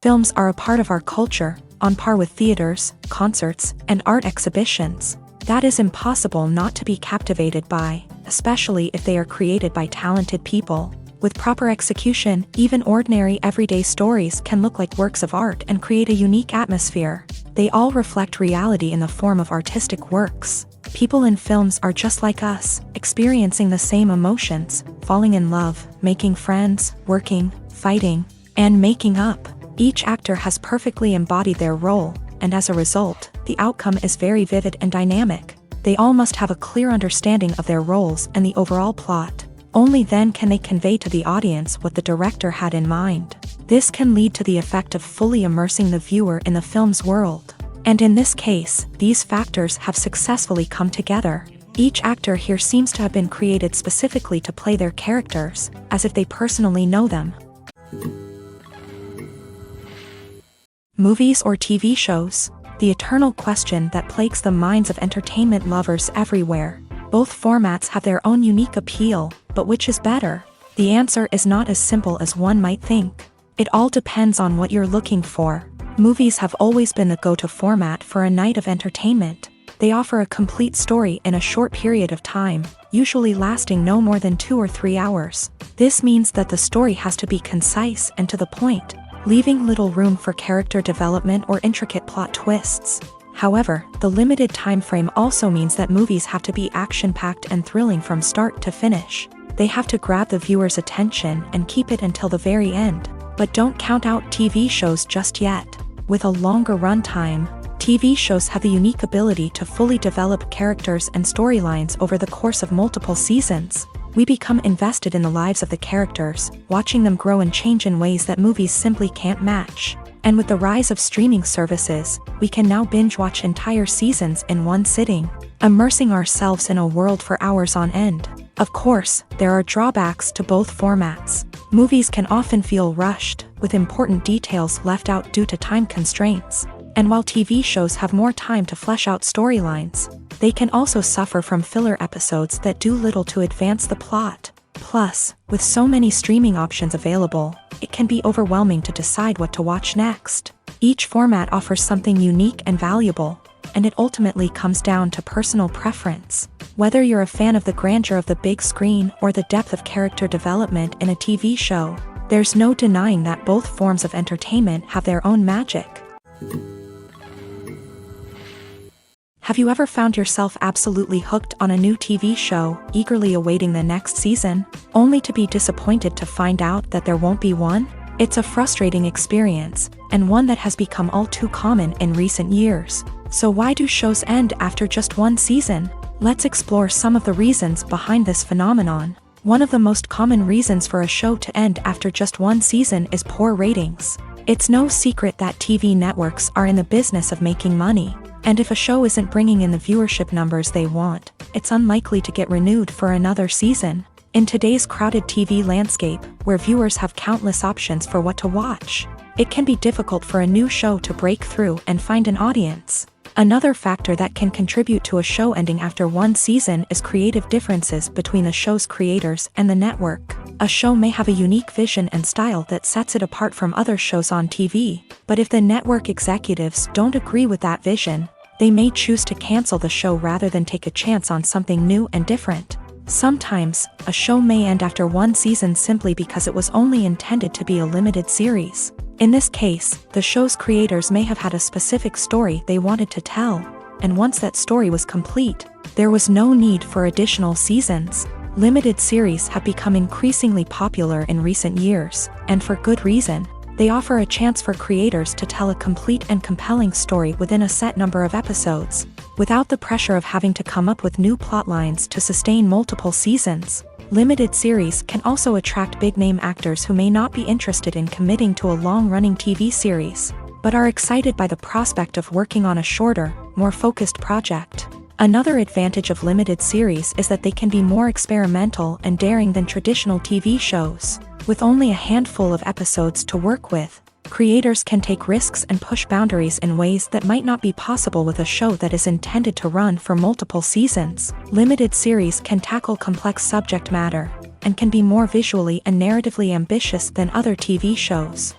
Films are a part of our culture, on par with theaters, concerts, and art exhibitions. That is impossible not to be captivated by, especially if they are created by talented people. With proper execution, even ordinary everyday stories can look like works of art and create a unique atmosphere. They all reflect reality in the form of artistic works. People in films are just like us, experiencing the same emotions, falling in love, making friends, working, fighting, and making up. Each actor has perfectly embodied their role, and as a result, the outcome is very vivid and dynamic. They all must have a clear understanding of their roles and the overall plot. Only then can they convey to the audience what the director had in mind. This can lead to the effect of fully immersing the viewer in the film's world. And in this case, these factors have successfully come together. Each actor here seems to have been created specifically to play their characters, as if they personally know them. Movies or TV shows? The eternal question that plagues the minds of entertainment lovers everywhere. Both formats have their own unique appeal, but which is better? The answer is not as simple as one might think. It all depends on what you're looking for. Movies have always been the go-to format for a night of entertainment. They offer a complete story in a short period of time, usually lasting no more than 2 or 3 hours. This means that the story has to be concise and to the point, leaving little room for character development or intricate plot twists. However, the limited time frame also means that movies have to be action-packed and thrilling from start to finish. They have to grab the viewer's attention and keep it until the very end. But don't count out TV shows just yet. With a longer runtime, TV shows have the unique ability to fully develop characters and storylines over the course of multiple seasons. We become invested in the lives of the characters, watching them grow and change in ways that movies simply can't match. And with the rise of streaming services, we can now binge-watch entire seasons in one sitting, immersing ourselves in a world for hours on end. Of course, there are drawbacks to both formats. Movies can often feel rushed, with important details left out due to time constraints. And while TV shows have more time to flesh out storylines, they can also suffer from filler episodes that do little to advance the plot. Plus, with so many streaming options available, it can be overwhelming to decide what to watch next. Each format offers something unique and valuable, and it ultimately comes down to personal preference. Whether you're a fan of the grandeur of the big screen or the depth of character development in a TV show, there's no denying that both forms of entertainment have their own magic. Have you ever found yourself absolutely hooked on a new TV show, eagerly awaiting the next season, only to be disappointed to find out that there won't be one? It's a frustrating experience, and one that has become all too common in recent years. So why do shows end after just one season? Let's explore some of the reasons behind this phenomenon. One of the most common reasons for a show to end after just one season is poor ratings. It's no secret that TV networks are in the business of making money. And if a show isn't bringing in the viewership numbers they want, it's unlikely to get renewed for another season. In today's crowded TV landscape, where viewers have countless options for what to watch, it can be difficult for a new show to break through and find an audience. Another factor that can contribute to a show ending after one season is creative differences between the show's creators and the network. A show may have a unique vision and style that sets it apart from other shows on TV, but if the network executives don't agree with that vision, they may choose to cancel the show rather than take a chance on something new and different. Sometimes, a show may end after one season simply because it was only intended to be a limited series. In this case, the show's creators may have had a specific story they wanted to tell, and once that story was complete, there was no need for additional seasons. Limited series have become increasingly popular in recent years, and for good reason. They offer a chance for creators to tell a complete and compelling story within a set number of episodes, without the pressure of having to come up with new plotlines to sustain multiple seasons. Limited series can also attract big-name actors who may not be interested in committing to a long-running TV series, but are excited by the prospect of working on a shorter, more focused project. Another advantage of limited series is that they can be more experimental and daring than traditional TV shows. With only a handful of episodes to work with, creators can take risks and push boundaries in ways that might not be possible with a show that is intended to run for multiple seasons. Limited series can tackle complex subject matter, and can be more visually and narratively ambitious than other TV shows.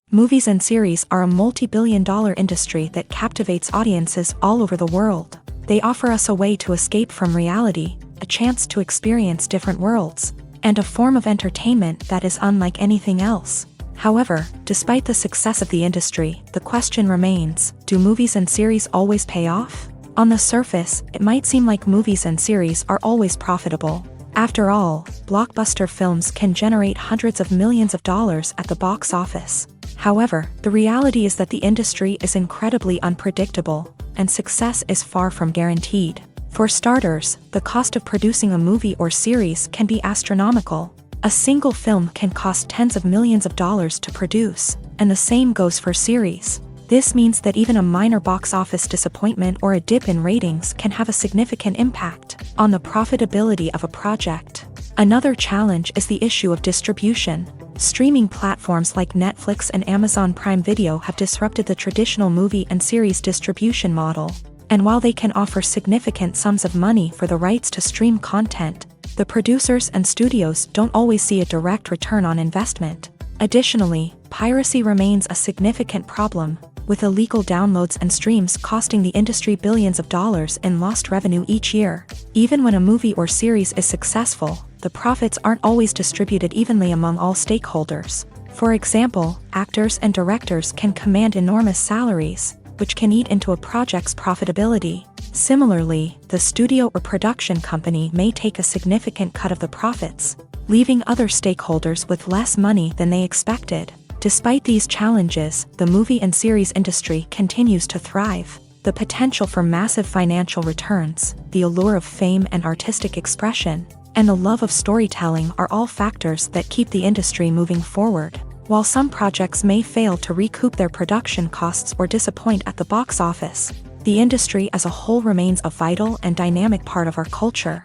Movies and series are a multi-billion-dollar industry that captivates audiences all over the world. They offer us a way to escape from reality, a chance to experience different worlds, and a form of entertainment that is unlike anything else. However, despite the success of the industry, the question remains, do movies and series always pay off? On the surface, it might seem like movies and series are always profitable. After all, blockbuster films can generate hundreds of millions of dollars at the box office. However, the reality is that the industry is incredibly unpredictable, and success is far from guaranteed. For starters, the cost of producing a movie or series can be astronomical. A single film can cost tens of millions of dollars to produce, and the same goes for series. This means that even a minor box office disappointment or a dip in ratings can have a significant impact on the profitability of a project. Another challenge is the issue of distribution. Streaming platforms like Netflix and Amazon Prime Video have disrupted the traditional movie and series distribution model. And while they can offer significant sums of money for the rights to stream content, the producers and studios don't always see a direct return on investment. Additionally, piracy remains a significant problem, with illegal downloads and streams costing the industry billions of dollars in lost revenue each year. Even when a movie or series is successful, the profits aren't always distributed evenly among all stakeholders. For example, actors and directors can command enormous salaries, which can eat into a project's profitability. Similarly, the studio or production company may take a significant cut of the profits, leaving other stakeholders with less money than they expected. Despite these challenges, the movie and series industry continues to thrive. The potential for massive financial returns, the allure of fame and artistic expression, and the love of storytelling are all factors that keep the industry moving forward. While some projects may fail to recoup their production costs or disappoint at the box office, the industry as a whole remains a vital and dynamic part of our culture.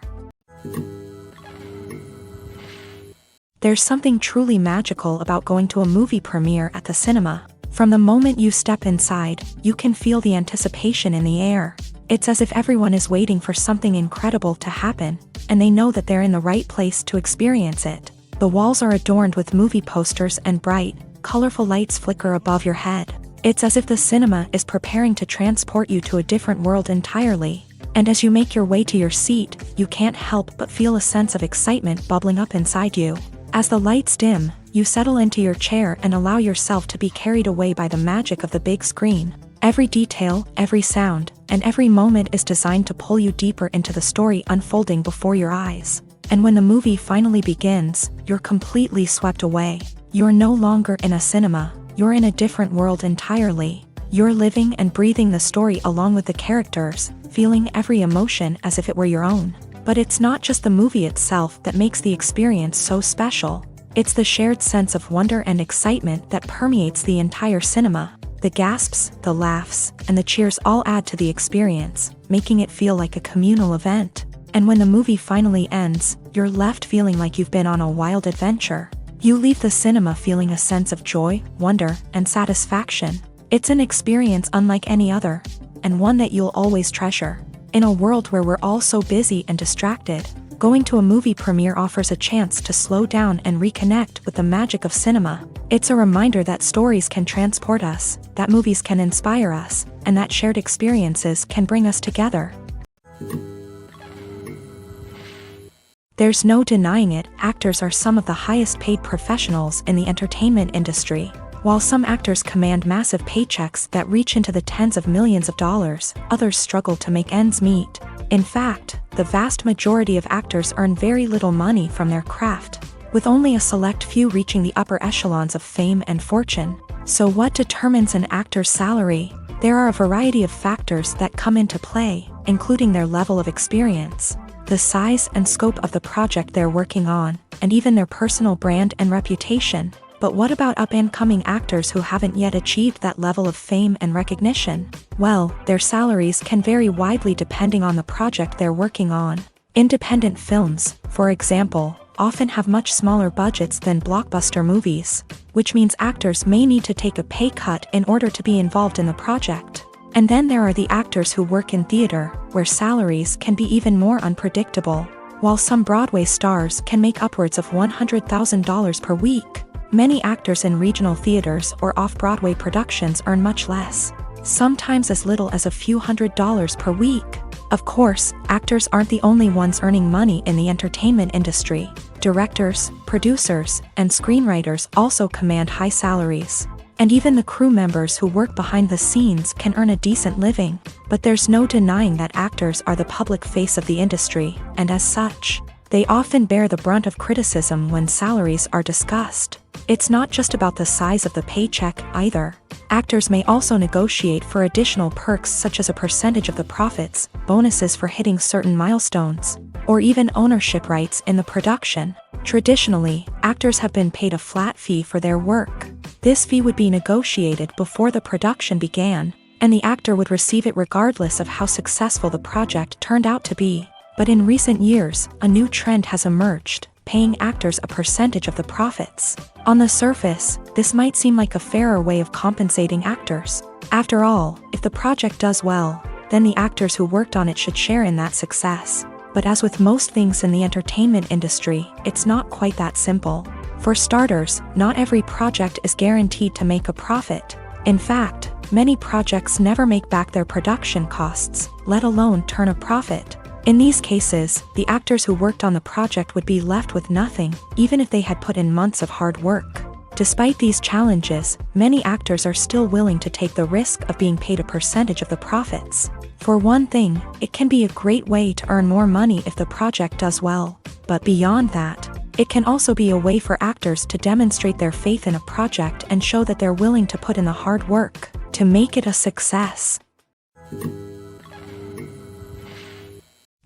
There's something truly magical about going to a movie premiere at the cinema. From the moment you step inside, you can feel the anticipation in the air. It's as if everyone is waiting for something incredible to happen, and they know that they're in the right place to experience it. The walls are adorned with movie posters and bright, colorful lights flicker above your head. It's as if the cinema is preparing to transport you to a different world entirely. And as you make your way to your seat, you can't help but feel a sense of excitement bubbling up inside you. As the lights dim, you settle into your chair and allow yourself to be carried away by the magic of the big screen. Every detail, every sound, and every moment is designed to pull you deeper into the story unfolding before your eyes. And when the movie finally begins, you're completely swept away. You're no longer in a cinema, you're in a different world entirely. You're living and breathing the story along with the characters, feeling every emotion as if it were your own. But it's not just the movie itself that makes the experience so special. It's the shared sense of wonder and excitement that permeates the entire cinema. The gasps, the laughs, and the cheers all add to the experience, making it feel like a communal event. And when the movie finally ends, you're left feeling like you've been on a wild adventure. You leave the cinema feeling a sense of joy, wonder, and satisfaction. It's an experience unlike any other, and one that you'll always treasure. In a world where we're all so busy and distracted, going to a movie premiere offers a chance to slow down and reconnect with the magic of cinema. It's a reminder that stories can transport us, that movies can inspire us, and that shared experiences can bring us together. There's no denying it, actors are some of the highest paid professionals in the entertainment industry. While some actors command massive paychecks that reach into the tens of millions of dollars, others struggle to make ends meet. In fact, the vast majority of actors earn very little money from their craft, with only a select few reaching the upper echelons of fame and fortune. So what determines an actor's salary? There are a variety of factors that come into play, including their level of experience, the size and scope of the project they're working on, and even their personal brand and reputation. But what about up-and-coming actors who haven't yet achieved that level of fame and recognition? Well, their salaries can vary widely depending on the project they're working on. Independent films, for example, often have much smaller budgets than blockbuster movies, which means actors may need to take a pay cut in order to be involved in the project. And then there are the actors who work in theater, where salaries can be even more unpredictable. While some Broadway stars can make upwards of $100,000 per week, many actors in regional theaters or off-Broadway productions earn much less, sometimes as little as a few $100s per week. Of course, actors aren't the only ones earning money in the entertainment industry. Directors, producers, and screenwriters also command high salaries. And even the crew members who work behind the scenes can earn a decent living. But there's no denying that actors are the public face of the industry, and as such, they often bear the brunt of criticism when salaries are discussed. It's not just about the size of the paycheck either. Actors may also negotiate for additional perks such as a percentage of the profits, bonuses for hitting certain milestones, or even ownership rights in the production. Traditionally, actors have been paid a flat fee for their work. This fee would be negotiated before the production began, and the actor would receive it regardless of how successful the project turned out to be. But in recent years, a new trend has emerged, paying actors a percentage of the profits. On the surface, this might seem like a fairer way of compensating actors. After all, if the project does well, then the actors who worked on it should share in that success. But as with most things in the entertainment industry, it's not quite that simple. For starters, not every project is guaranteed to make a profit. In fact, many projects never make back their production costs, let alone turn a profit. In these cases, the actors who worked on the project would be left with nothing, even if they had put in months of hard work. Despite these challenges, many actors are still willing to take the risk of being paid a percentage of the profits. For one thing, it can be a great way to earn more money if the project does well. But beyond that, it can also be a way for actors to demonstrate their faith in a project and show that they're willing to put in the hard work to make it a success.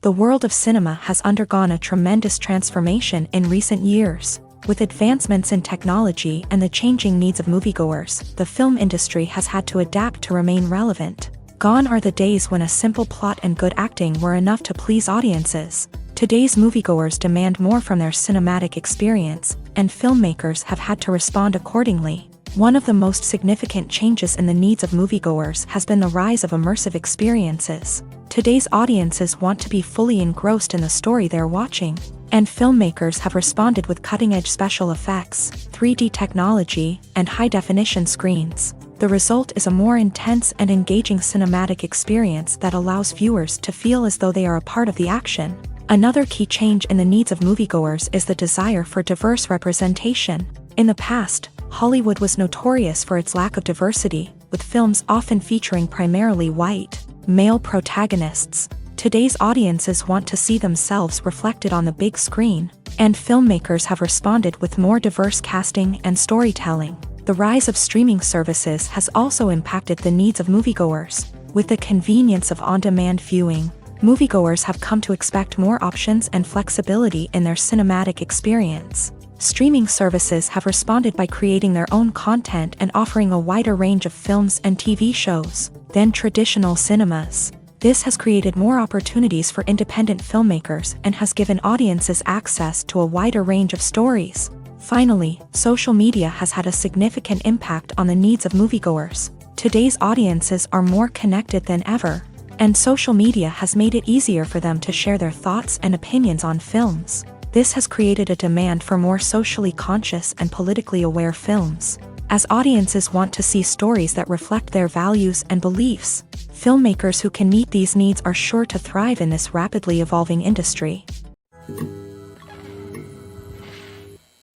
The world of cinema has undergone a tremendous transformation in recent years. With advancements in technology and the changing needs of moviegoers, the film industry has had to adapt to remain relevant. Gone are the days when a simple plot and good acting were enough to please audiences. Today's moviegoers demand more from their cinematic experience, and filmmakers have had to respond accordingly. One of the most significant changes in the needs of moviegoers has been the rise of immersive experiences. Today's audiences want to be fully engrossed in the story they're watching, and filmmakers have responded with cutting-edge special effects, 3D technology, and high-definition screens. The result is a more intense and engaging cinematic experience that allows viewers to feel as though they are a part of the action. Another key change in the needs of moviegoers is the desire for diverse representation. In the past, Hollywood was notorious for its lack of diversity, with films often featuring primarily white, male protagonists. Today's audiences want to see themselves reflected on the big screen, and filmmakers have responded with more diverse casting and storytelling. The rise of streaming services has also impacted the needs of moviegoers. With the convenience of on-demand viewing, moviegoers have come to expect more options and flexibility in their cinematic experience. Streaming services have responded by creating their own content and offering a wider range of films and TV shows than traditional cinemas. This has created more opportunities for independent filmmakers and has given audiences access to a wider range of stories. Finally, social media has had a significant impact on the needs of moviegoers. Today's audiences are more connected than ever, and social media has made it easier for them to share their thoughts and opinions on films. This has created a demand for more socially conscious and politically aware films. As audiences want to see stories that reflect their values and beliefs, filmmakers who can meet these needs are sure to thrive in this rapidly evolving industry.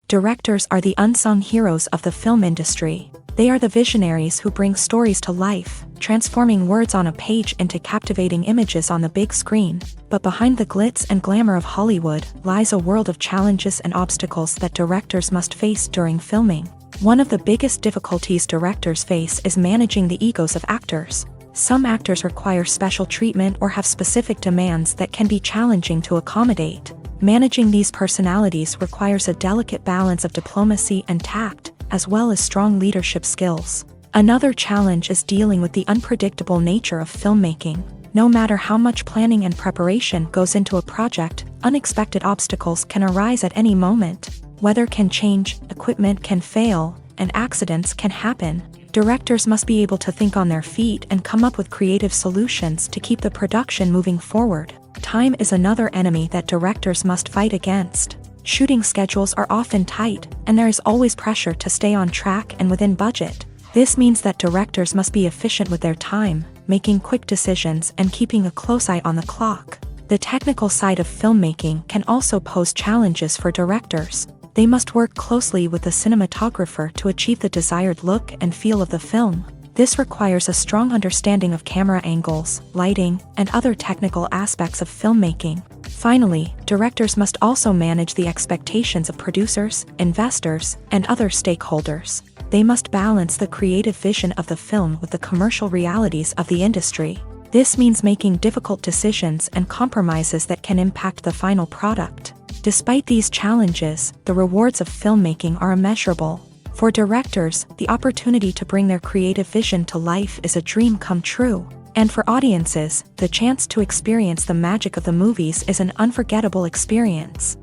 Directors are the unsung heroes of the film industry. They are the visionaries who bring stories to life, transforming words on a page into captivating images on the big screen. But behind the glitz and glamour of Hollywood lies a world of challenges and obstacles that directors must face during filming. One of the biggest difficulties directors face is managing the egos of actors. Some actors require special treatment or have specific demands that can be challenging to accommodate. Managing these personalities requires a delicate balance of diplomacy and tact, as well as strong leadership skills. Another challenge is dealing with the unpredictable nature of filmmaking. No matter how much planning and preparation goes into a project, unexpected obstacles can arise at any moment. Weather can change, equipment can fail, and accidents can happen. Directors must be able to think on their feet and come up with creative solutions to keep the production moving forward. Time is another enemy that directors must fight against. Shooting schedules are often tight, and there is always pressure to stay on track and within budget. This means that directors must be efficient with their time, making quick decisions and keeping a close eye on the clock. The technical side of filmmaking can also pose challenges for directors. They must work closely with the cinematographer to achieve the desired look and feel of the film. This requires a strong understanding of camera angles, lighting, and other technical aspects of filmmaking. Finally, directors must also manage the expectations of producers, investors, and other stakeholders. They must balance the creative vision of the film with the commercial realities of the industry. This means making difficult decisions and compromises that can impact the final product. Despite these challenges, the rewards of filmmaking are immeasurable. For directors, the opportunity to bring their creative vision to life is a dream come true. And for audiences, the chance to experience the magic of the movies is an unforgettable experience.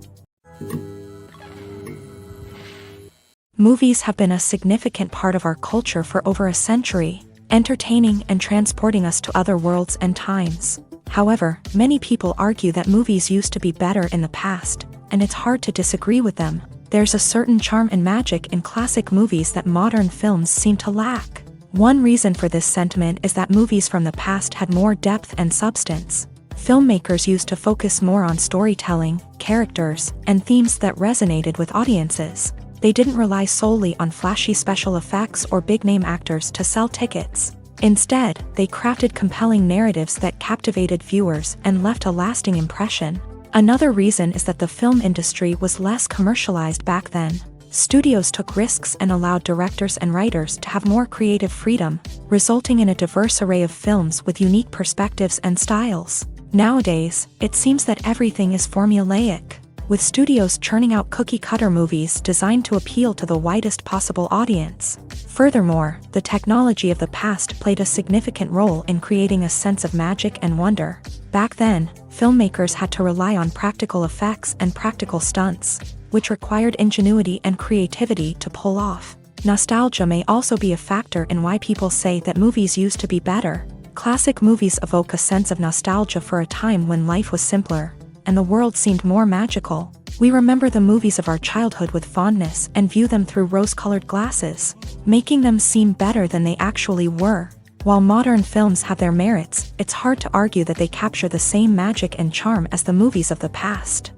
Movies have been a significant part of our culture for over a century, entertaining and transporting us to other worlds and times. However, many people argue that movies used to be better in the past, and it's hard to disagree with them. There's a certain charm and magic in classic movies that modern films seem to lack. One reason for this sentiment is that movies from the past had more depth and substance. Filmmakers used to focus more on storytelling, characters, and themes that resonated with audiences. They didn't rely solely on flashy special effects or big-name actors to sell tickets. Instead, they crafted compelling narratives that captivated viewers and left a lasting impression. Another reason is that the film industry was less commercialized back then. Studios took risks and allowed directors and writers to have more creative freedom, resulting in a diverse array of films with unique perspectives and styles. Nowadays, it seems that everything is formulaic, with studios churning out cookie-cutter movies designed to appeal to the widest possible audience. Furthermore, the technology of the past played a significant role in creating a sense of magic and wonder. Back then, filmmakers had to rely on practical effects and practical stunts, which required ingenuity and creativity to pull off. Nostalgia may also be a factor in why people say that movies used to be better. Classic movies evoke a sense of nostalgia for a time when life was simpler, and the world seemed more magical. We remember the movies of our childhood with fondness and view them through rose-colored glasses, making them seem better than they actually were. While modern films have their merits, it's hard to argue that they capture the same magic and charm as the movies of the past.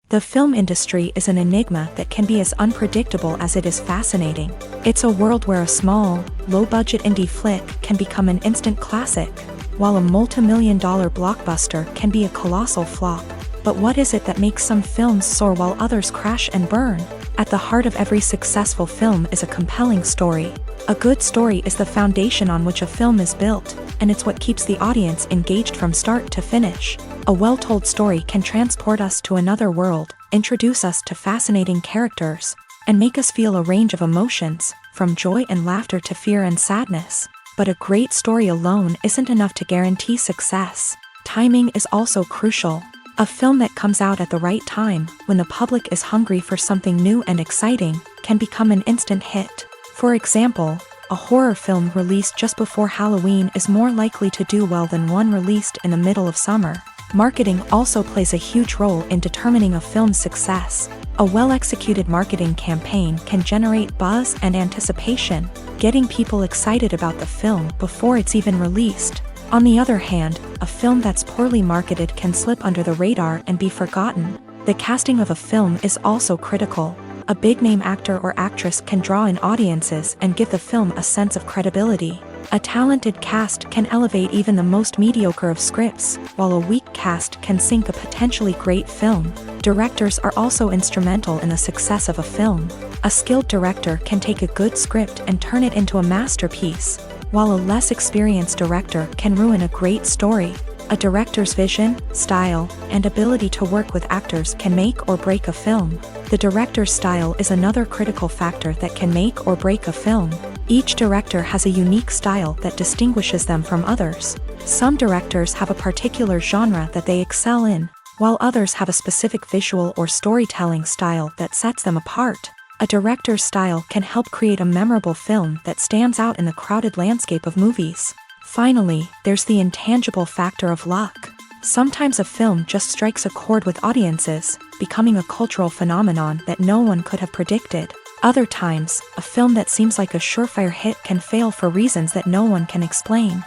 The film industry is an enigma that can be as unpredictable as it is fascinating. It's a world where a small, low-budget indie flick can become an instant classic, while a multi-million-dollar blockbuster can be a colossal flop. But what is it that makes some films soar while others crash and burn? At the heart of every successful film is a compelling story. A good story is the foundation on which a film is built, and it's what keeps the audience engaged from start to finish. A well-told story can transport us to another world, introduce us to fascinating characters, and make us feel a range of emotions, from joy and laughter to fear and sadness. But a great story alone isn't enough to guarantee success. Timing is also crucial. A film that comes out at the right time, when the public is hungry for something new and exciting, can become an instant hit. For example, a horror film released just before Halloween is more likely to do well than one released in the middle of summer. Marketing also plays a huge role in determining a film's success. A well-executed marketing campaign can generate buzz and anticipation, getting people excited about the film before it's even released. On the other hand, a film that's poorly marketed can slip under the radar and be forgotten. The casting of a film is also critical. A big-name actor or actress can draw in audiences and give the film a sense of credibility. A talented cast can elevate even the most mediocre of scripts, while a weak cast can sink a potentially great film. Directors are also instrumental in the success of a film. A skilled director can take a good script and turn it into a masterpiece, while a less experienced director can ruin a great story. A director's vision, style, and ability to work with actors can make or break a film. The director's style is another critical factor that can make or break a film. Each director has a unique style that distinguishes them from others. Some directors have a particular genre that they excel in, while others have a specific visual or storytelling style that sets them apart. A director's style can help create a memorable film that stands out in the crowded landscape of movies. Finally, there's the intangible factor of luck. Sometimes a film just strikes a chord with audiences, becoming a cultural phenomenon that no one could have predicted. Other times, a film that seems like a surefire hit can fail for reasons that no one can explain.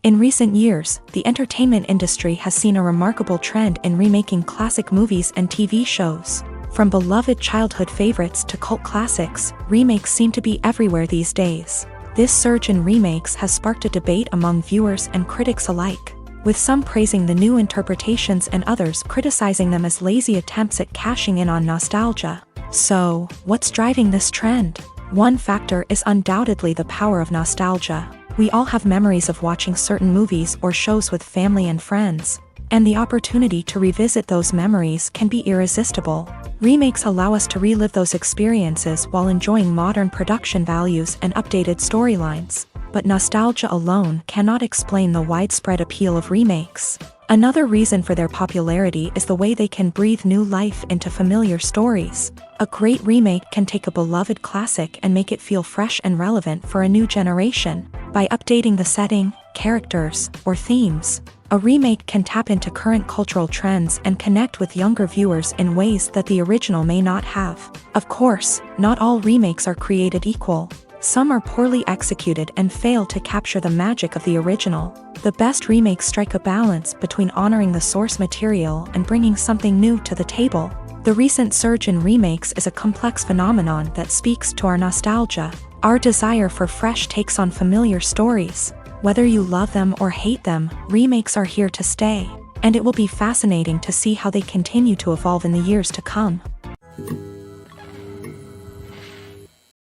In recent years, the entertainment industry has seen a remarkable trend in remaking classic movies and TV shows. From beloved childhood favorites to cult classics, remakes seem to be everywhere these days. This surge in remakes has sparked a debate among viewers and critics alike, with some praising the new interpretations and others criticizing them as lazy attempts at cashing in on nostalgia. So, what's driving this trend? One factor is undoubtedly the power of nostalgia. We all have memories of watching certain movies or shows with family and friends, and the opportunity to revisit those memories can be irresistible. Remakes allow us to relive those experiences while enjoying modern production values and updated storylines, but nostalgia alone cannot explain the widespread appeal of remakes. Another reason for their popularity is the way they can breathe new life into familiar stories. A great remake can take a beloved classic and make it feel fresh and relevant for a new generation. By updating the setting, characters, or themes, a remake can tap into current cultural trends and connect with younger viewers in ways that the original may not have. Of course, not all remakes are created equal. Some are poorly executed and fail to capture the magic of the original. The best remakes strike a balance between honoring the source material and bringing something new to the table. The recent surge in remakes is a complex phenomenon that speaks to our nostalgia, our desire for fresh takes on familiar stories. Whether you love them or hate them, remakes are here to stay, and it will be fascinating to see how they continue to evolve in the years to come.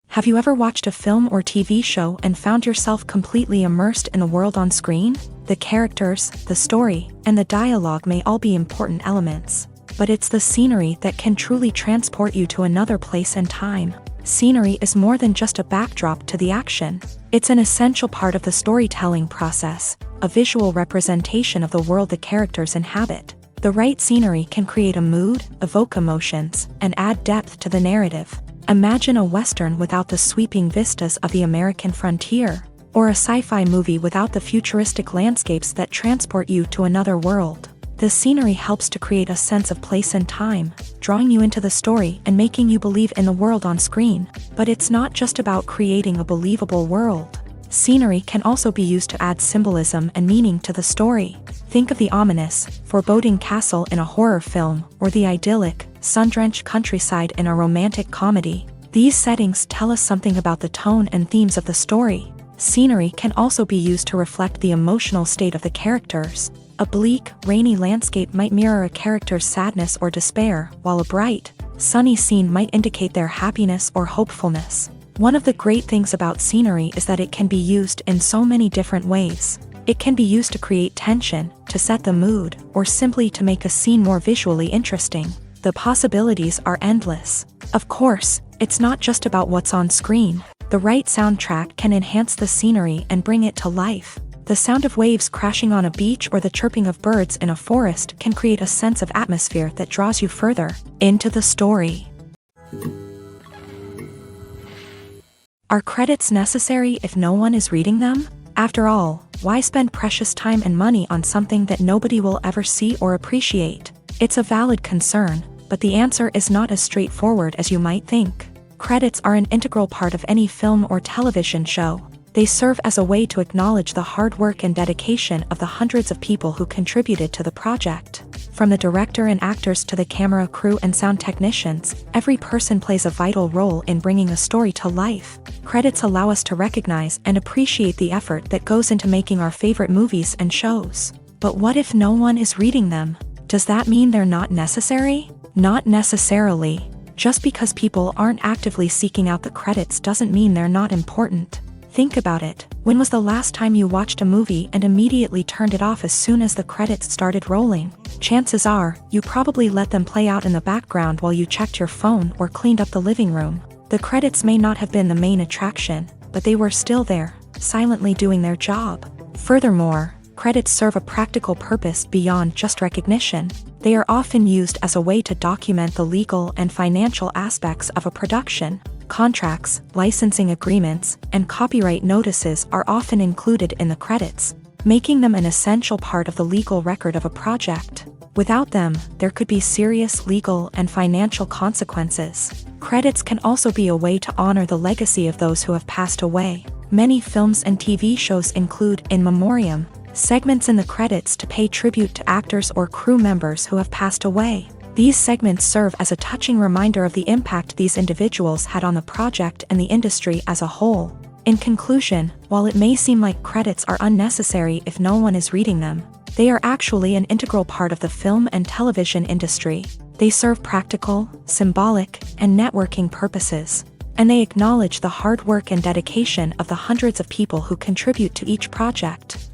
Have you ever watched a film or TV show and found yourself completely immersed in the world on screen? The characters, the story, and the dialogue may all be important elements, but it's the scenery that can truly transport you to another place and time. Scenery is more than just a backdrop to the action. It's an essential part of the storytelling process, a visual representation of the world the characters inhabit. The right scenery can create a mood, evoke emotions, and add depth to the narrative. Imagine a Western without the sweeping vistas of the American frontier, or a sci-fi movie without the futuristic landscapes that transport you to another world. The scenery helps to create a sense of place and time, drawing you into the story and making you believe in the world on screen. But it's not just about creating a believable world. Scenery can also be used to add symbolism and meaning to the story. Think of the ominous, foreboding castle in a horror film, or the idyllic, sun-drenched countryside in a romantic comedy. These settings tell us something about the tone and themes of the story. Scenery can also be used to reflect the emotional state of the characters. A bleak, rainy landscape might mirror a character's sadness or despair, while a bright, sunny scene might indicate their happiness or hopefulness. One of the great things about scenery is that it can be used in so many different ways. It can be used to create tension, to set the mood, or simply to make a scene more visually interesting. The possibilities are endless. Of course, it's not just about what's on screen. The right soundtrack can enhance the scenery and bring it to life. The sound of waves crashing on a beach or the chirping of birds in a forest can create a sense of atmosphere that draws you further into the story. Are credits necessary if no one is reading them? After all, why spend precious time and money on something that nobody will ever see or appreciate? It's a valid concern, but the answer is not as straightforward as you might think. Credits are an integral part of any film or television show. They serve as a way to acknowledge the hard work and dedication of the hundreds of people who contributed to the project. From the director and actors to the camera crew and sound technicians, every person plays a vital role in bringing a story to life. Credits allow us to recognize and appreciate the effort that goes into making our favorite movies and shows. But what if no one is reading them? Does that mean they're not necessary? Not necessarily. Just because people aren't actively seeking out the credits doesn't mean they're not important. Think about it. When was the last time you watched a movie and immediately turned it off as soon as the credits started rolling? Chances are, you probably let them play out in the background while you checked your phone or cleaned up the living room. The credits may not have been the main attraction, but they were still there, silently doing their job. Furthermore, credits serve a practical purpose beyond just recognition. They are often used as a way to document the legal and financial aspects of a production. Contracts, licensing agreements, and copyright notices are often included in the credits, making them an essential part of the legal record of a project. Without them, there could be serious legal and financial consequences. Credits can also be a way to honor the legacy of those who have passed away. Many films and TV shows include in memoriam segments in the credits to pay tribute to actors or crew members who have passed away. These segments serve as a touching reminder of the impact these individuals had on the project and the industry as a whole. In conclusion, while it may seem like credits are unnecessary if no one is reading them, they are actually an integral part of the film and television industry. They serve practical, symbolic, and networking purposes, and they acknowledge the hard work and dedication of the hundreds of people who contribute to each project.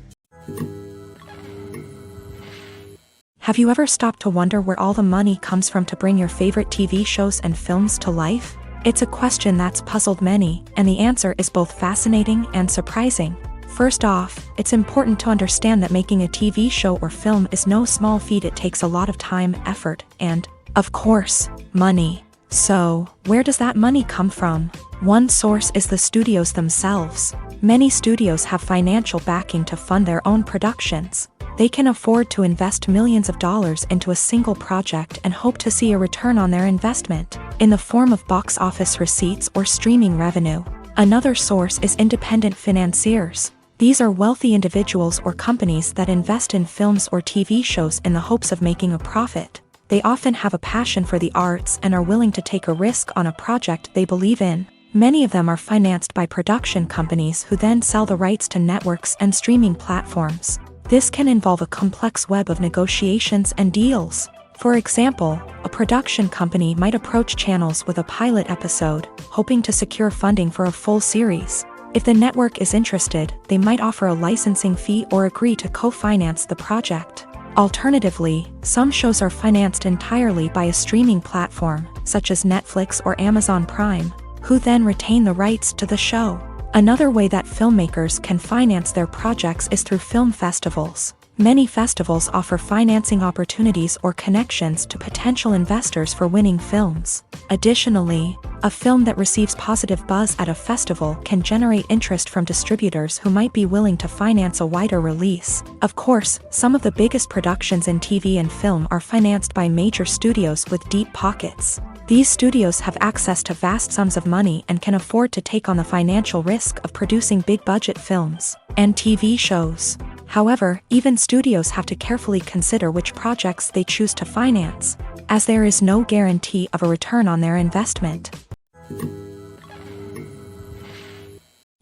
Have you ever stopped to wonder where all the money comes from to bring your favorite TV shows and films to life? It's a question that's puzzled many, and the answer is both fascinating and surprising. First off, it's important to understand that making a TV show or film is no small feat. It takes a lot of time, effort, and, of course, money. So, where does that money come from? One source is the studios themselves. Many studios have financial backing to fund their own productions. They can afford to invest millions of dollars into a single project and hope to see a return on their investment, in the form of box office receipts or streaming revenue. Another source is independent financiers. These are wealthy individuals or companies that invest in films or TV shows in the hopes of making a profit. They often have a passion for the arts and are willing to take a risk on a project they believe in. Many of them are financed by production companies who then sell the rights to networks and streaming platforms. This can involve a complex web of negotiations and deals. For example, a production company might approach channels with a pilot episode, hoping to secure funding for a full series. If the network is interested, they might offer a licensing fee or agree to co-finance the project. Alternatively, some shows are financed entirely by a streaming platform, such as Netflix or Amazon Prime, who then retain the rights to the show. Another way that filmmakers can finance their projects is through film festivals. Many festivals offer financing opportunities or connections to potential investors for winning films. Additionally, a film that receives positive buzz at a festival can generate interest from distributors who might be willing to finance a wider release. Of course, some of the biggest productions in TV and film are financed by major studios with deep pockets. These studios have access to vast sums of money and can afford to take on the financial risk of producing big-budget films and TV shows. However, even studios have to carefully consider which projects they choose to finance, as there is no guarantee of a return on their investment.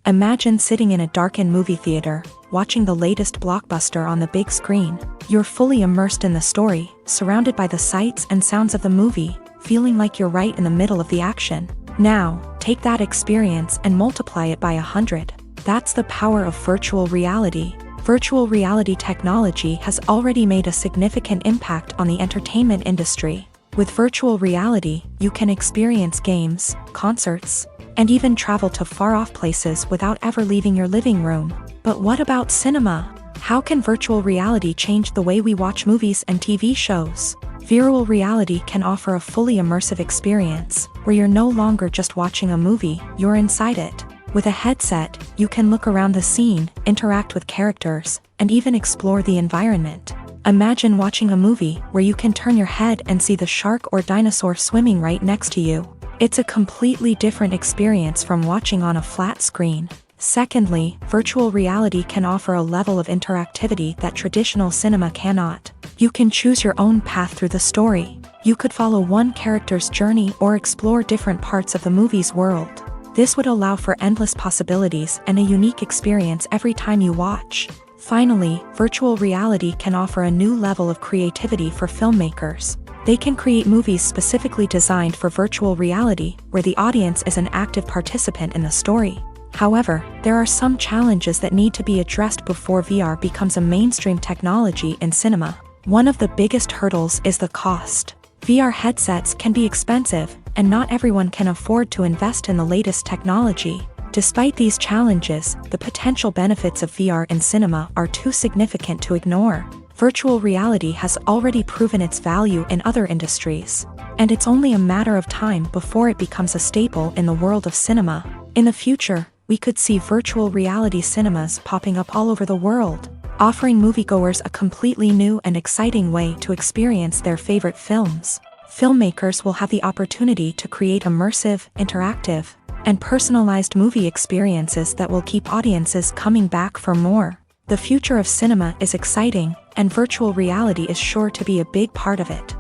Imagine sitting in a darkened movie theater, watching the latest blockbuster on the big screen. You're fully immersed in the story, surrounded by the sights and sounds of the movie, feeling like you're right in the middle of the action. Now, take that experience and multiply it by 100. That's the power of virtual reality. Virtual reality technology has already made a significant impact on the entertainment industry. With virtual reality, you can experience games, concerts, and even travel to far-off places without ever leaving your living room. But what about cinema? How can virtual reality change the way we watch movies and TV shows? Virtual reality can offer a fully immersive experience, where you're no longer just watching a movie, you're inside it. With a headset, you can look around the scene, interact with characters, and even explore the environment. Imagine watching a movie where you can turn your head and see the shark or dinosaur swimming right next to you. It's a completely different experience from watching on a flat screen. Secondly, virtual reality can offer a level of interactivity that traditional cinema cannot. You can choose your own path through the story. You could follow one character's journey or explore different parts of the movie's world. This would allow for endless possibilities and a unique experience every time you watch. Finally, virtual reality can offer a new level of creativity for filmmakers. They can create movies specifically designed for virtual reality, where the audience is an active participant in the story. However, there are some challenges that need to be addressed before VR becomes a mainstream technology in cinema. One of the biggest hurdles is the cost. VR headsets can be expensive, and not everyone can afford to invest in the latest technology. Despite these challenges, the potential benefits of VR in cinema are too significant to ignore. Virtual reality has already proven its value in other industries, and it's only a matter of time before it becomes a staple in the world of cinema. In the future, we could see virtual reality cinemas popping up all over the world, offering moviegoers a completely new and exciting way to experience their favorite films. Filmmakers will have the opportunity to create immersive, interactive, and personalized movie experiences that will keep audiences coming back for more. The future of cinema is exciting, and virtual reality is sure to be a big part of it.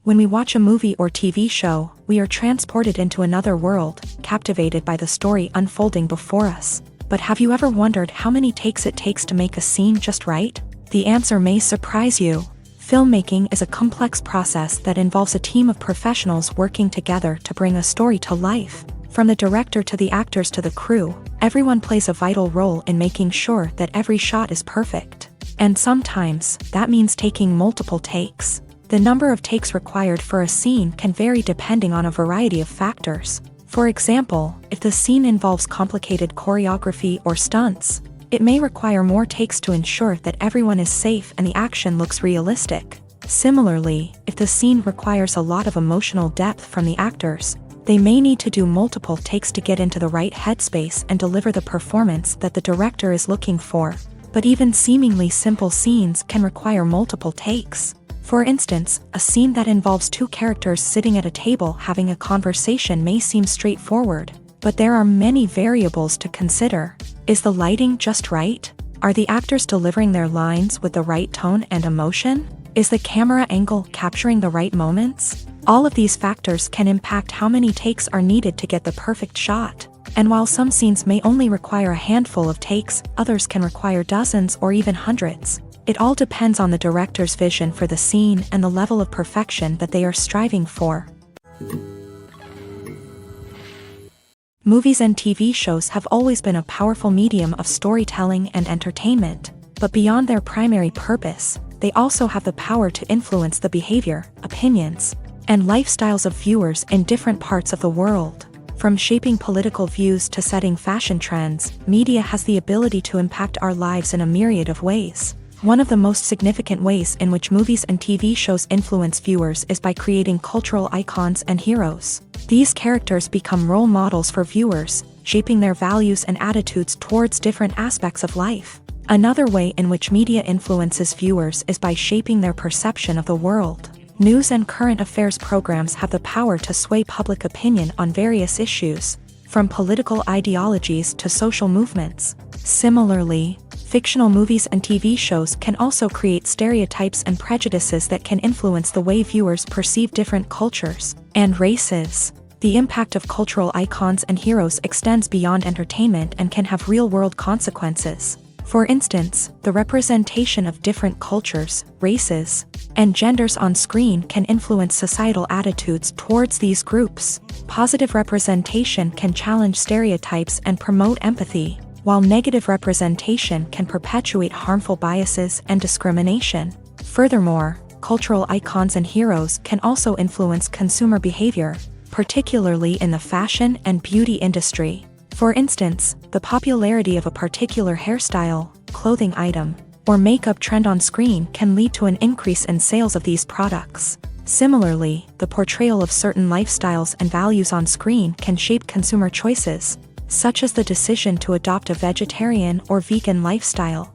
When we watch a movie or TV show, we are transported into another world, captivated by the story unfolding before us. But have you ever wondered how many takes it takes to make a scene just right? The answer may surprise you. Filmmaking is a complex process that involves a team of professionals working together to bring a story to life. From the director to the actors to the crew, everyone plays a vital role in making sure that every shot is perfect. And sometimes, that means taking multiple takes. The number of takes required for a scene can vary depending on a variety of factors. For example, if the scene involves complicated choreography or stunts, it may require more takes to ensure that everyone is safe and the action looks realistic. Similarly, if the scene requires a lot of emotional depth from the actors, they may need to do multiple takes to get into the right headspace and deliver the performance that the director is looking for. But even seemingly simple scenes can require multiple takes. For instance, a scene that involves two characters sitting at a table having a conversation may seem straightforward, but there are many variables to consider. Is the lighting just right? Are the actors delivering their lines with the right tone and emotion? Is the camera angle capturing the right moments? All of these factors can impact how many takes are needed to get the perfect shot. And while some scenes may only require a handful of takes, others can require dozens or even hundreds. It all depends on the director's vision for the scene and the level of perfection that they are striving for. Movies and TV shows have always been a powerful medium of storytelling and entertainment, but beyond their primary purpose, they also have the power to influence the behavior, opinions, and lifestyles of viewers in different parts of the world. From shaping political views to setting fashion trends, media has the ability to impact our lives in a myriad of ways. One of the most significant ways in which movies and TV shows influence viewers is by creating cultural icons and heroes. These characters become role models for viewers, shaping their values and attitudes towards different aspects of life. Another way in which media influences viewers is by shaping their perception of the world. News and current affairs programs have the power to sway public opinion on various issues, from political ideologies to social movements. Similarly, fictional movies and TV shows can also create stereotypes and prejudices that can influence the way viewers perceive different cultures and races. The impact of cultural icons and heroes extends beyond entertainment and can have real-world consequences. For instance, the representation of different cultures, races, and genders on screen can influence societal attitudes towards these groups. Positive representation can challenge stereotypes and promote empathy, while negative representation can perpetuate harmful biases and discrimination. Furthermore, cultural icons and heroes can also influence consumer behavior, particularly in the fashion and beauty industry. For instance, the popularity of a particular hairstyle, clothing item, or makeup trend on screen can lead to an increase in sales of these products. Similarly, the portrayal of certain lifestyles and values on screen can shape consumer choices, such as the decision to adopt a vegetarian or vegan lifestyle.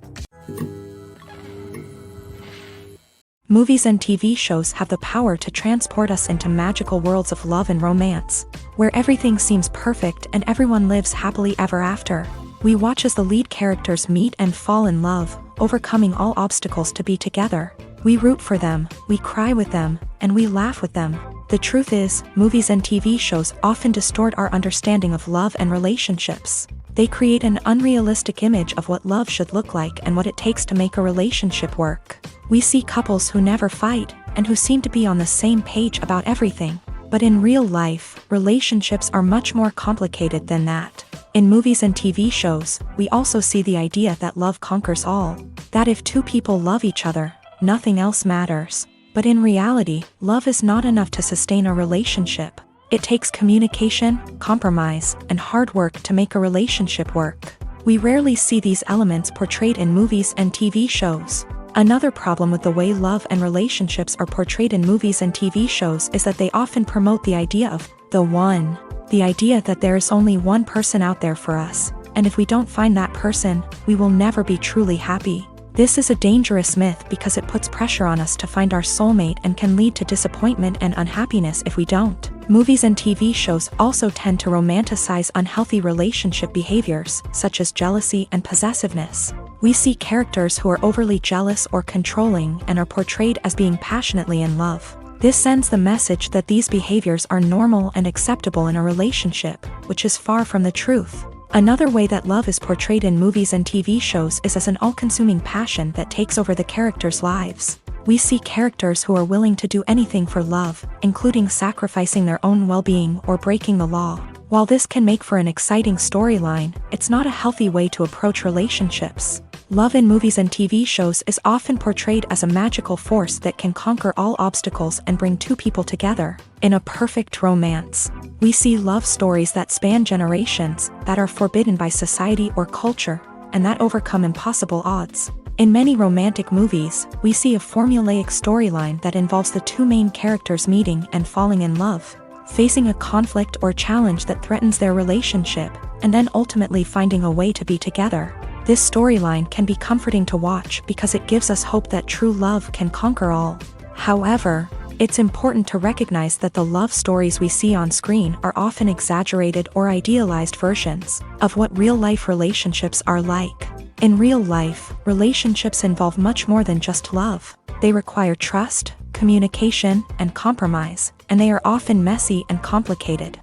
Movies and TV shows have the power to transport us into magical worlds of love and romance, where everything seems perfect and everyone lives happily ever after. We watch as the lead characters meet and fall in love, overcoming all obstacles to be together. We root for them, we cry with them, and we laugh with them. The truth is, movies and TV shows often distort our understanding of love and relationships. They create an unrealistic image of what love should look like and what it takes to make a relationship work. We see couples who never fight, and who seem to be on the same page about everything. But in real life, relationships are much more complicated than that. In movies and TV shows, we also see the idea that love conquers all. That if two people love each other, nothing else matters. But in reality, love is not enough to sustain a relationship. It takes communication, compromise, and hard work to make a relationship work. We rarely see these elements portrayed in movies and TV shows. Another problem with the way love and relationships are portrayed in movies and TV shows is that they often promote the idea of the one. The idea that there is only one person out there for us, and if we don't find that person, we will never be truly happy. This is a dangerous myth because it puts pressure on us to find our soulmate and can lead to disappointment and unhappiness if we don't. Movies and TV shows also tend to romanticize unhealthy relationship behaviors, such as jealousy and possessiveness. We see characters who are overly jealous or controlling and are portrayed as being passionately in love. This sends the message that these behaviors are normal and acceptable in a relationship, which is far from the truth. Another way that love is portrayed in movies and TV shows is as an all-consuming passion that takes over the characters' lives. We see characters who are willing to do anything for love, including sacrificing their own well-being or breaking the law. While this can make for an exciting storyline, it's not a healthy way to approach relationships. Love in movies and TV shows is often portrayed as a magical force that can conquer all obstacles and bring two people together. In a perfect romance, we see love stories that span generations, that are forbidden by society or culture, and that overcome impossible odds. In many romantic movies, we see a formulaic storyline that involves the two main characters meeting and falling in love, facing a conflict or challenge that threatens their relationship, and then ultimately finding a way to be together. This storyline can be comforting to watch because it gives us hope that true love can conquer all. However, it's important to recognize that the love stories we see on screen are often exaggerated or idealized versions of what real-life relationships are like. In real life, relationships involve much more than just love. They require trust, communication, and compromise, and they are often messy and complicated.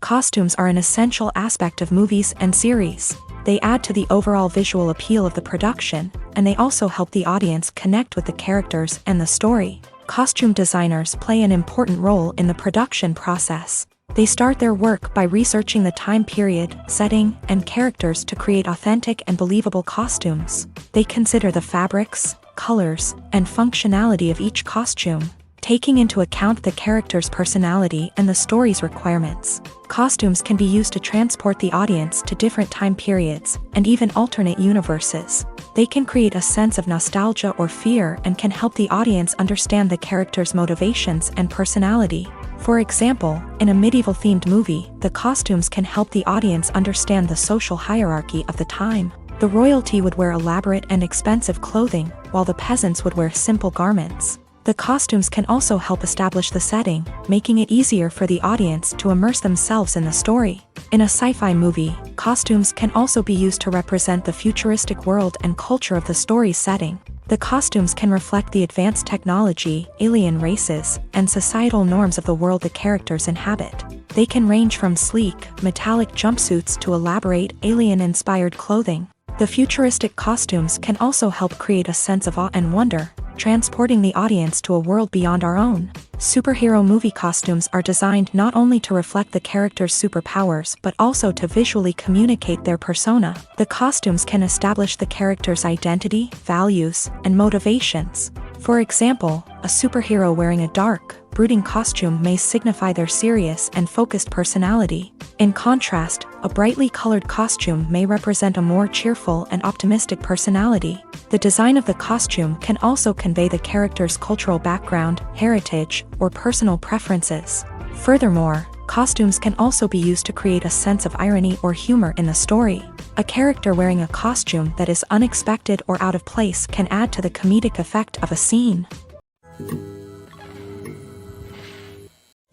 Costumes are an essential aspect of movies and series. They add to the overall visual appeal of the production, and they also help the audience connect with the characters and the story. Costume designers play an important role in the production process. They start their work by researching the time period, setting, and characters to create authentic and believable costumes. They consider the fabrics, colors, and functionality of each costume, taking into account the character's personality and the story's requirements. Costumes can be used to transport the audience to different time periods, and even alternate universes. They can create a sense of nostalgia or fear and can help the audience understand the character's motivations and personality. For example, in a medieval-themed movie, the costumes can help the audience understand the social hierarchy of the time. The royalty would wear elaborate and expensive clothing, while the peasants would wear simple garments. The costumes can also help establish the setting, making it easier for the audience to immerse themselves in the story. In a sci-fi movie, costumes can also be used to represent the futuristic world and culture of the story's setting. The costumes can reflect the advanced technology, alien races, and societal norms of the world the characters inhabit. They can range from sleek, metallic jumpsuits to elaborate, alien-inspired clothing. The futuristic costumes can also help create a sense of awe and wonder, transporting the audience to a world beyond our own. Superhero movie costumes are designed not only to reflect the character's superpowers but also to visually communicate their persona. The costumes can establish the character's identity, values, and motivations. For example, a superhero wearing a dark, brooding costume may signify their serious and focused personality. In contrast, a brightly colored costume may represent a more cheerful and optimistic personality. The design of the costume can also convey the character's cultural background, heritage, or personal preferences. Furthermore, Costumes can also be used to create a sense of irony or humor in the story. A character wearing a costume that is unexpected or out of place can add to the comedic effect of a scene.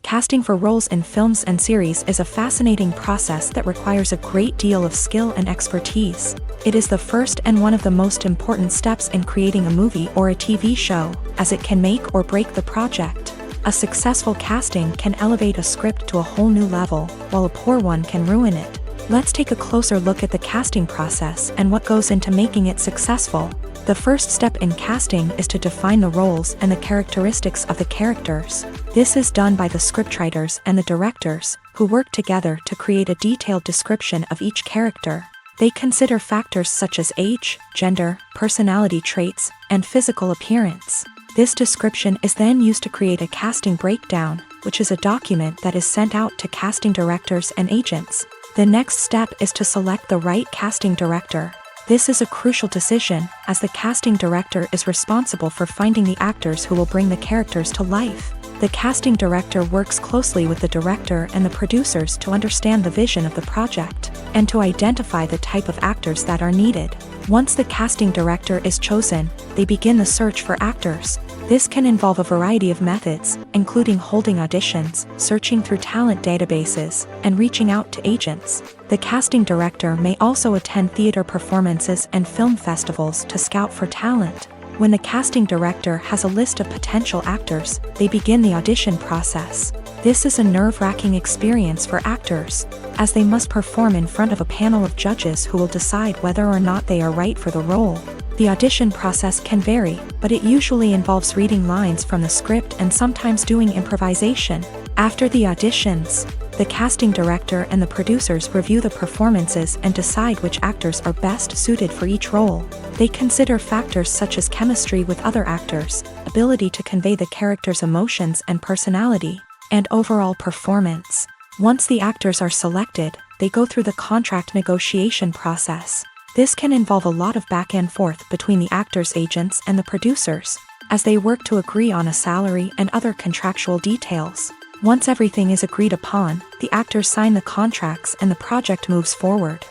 Casting for roles in films and series is a fascinating process that requires a great deal of skill and expertise. It is the first and one of the most important steps in creating a movie or a TV show, as it can make or break the project. A successful casting can elevate a script to a whole new level, while a poor one can ruin it. Let's take a closer look at the casting process and what goes into making it successful. The first step in casting is to define the roles and the characteristics of the characters. This is done by the scriptwriters and the directors, who work together to create a detailed description of each character. They consider factors such as age, gender, personality traits, and physical appearance. This description is then used to create a casting breakdown, which is a document that is sent out to casting directors and agents. The next step is to select the right casting director. This is a crucial decision, as the casting director is responsible for finding the actors who will bring the characters to life. The casting director works closely with the director and the producers to understand the vision of the project, and to identify the type of actors that are needed. Once the casting director is chosen, they begin the search for actors. This can involve a variety of methods, including holding auditions, searching through talent databases, and reaching out to agents. The casting director may also attend theater performances and film festivals to scout for talent. When the casting director has a list of potential actors, they begin the audition process. This is a nerve-wracking experience for actors, as they must perform in front of a panel of judges who will decide whether or not they are right for the role. The audition process can vary, but it usually involves reading lines from the script and sometimes doing improvisation. After the auditions, the casting director and the producers review the performances and decide which actors are best suited for each role. They consider factors such as chemistry with other actors, ability to convey the character's emotions and personality, and overall performance. Once the actors are selected, they go through the contract negotiation process. This can involve a lot of back and forth between the actors' agents and the producers, as they work to agree on a salary and other contractual details. Once everything is agreed upon, the actors sign the contracts and the project moves forward.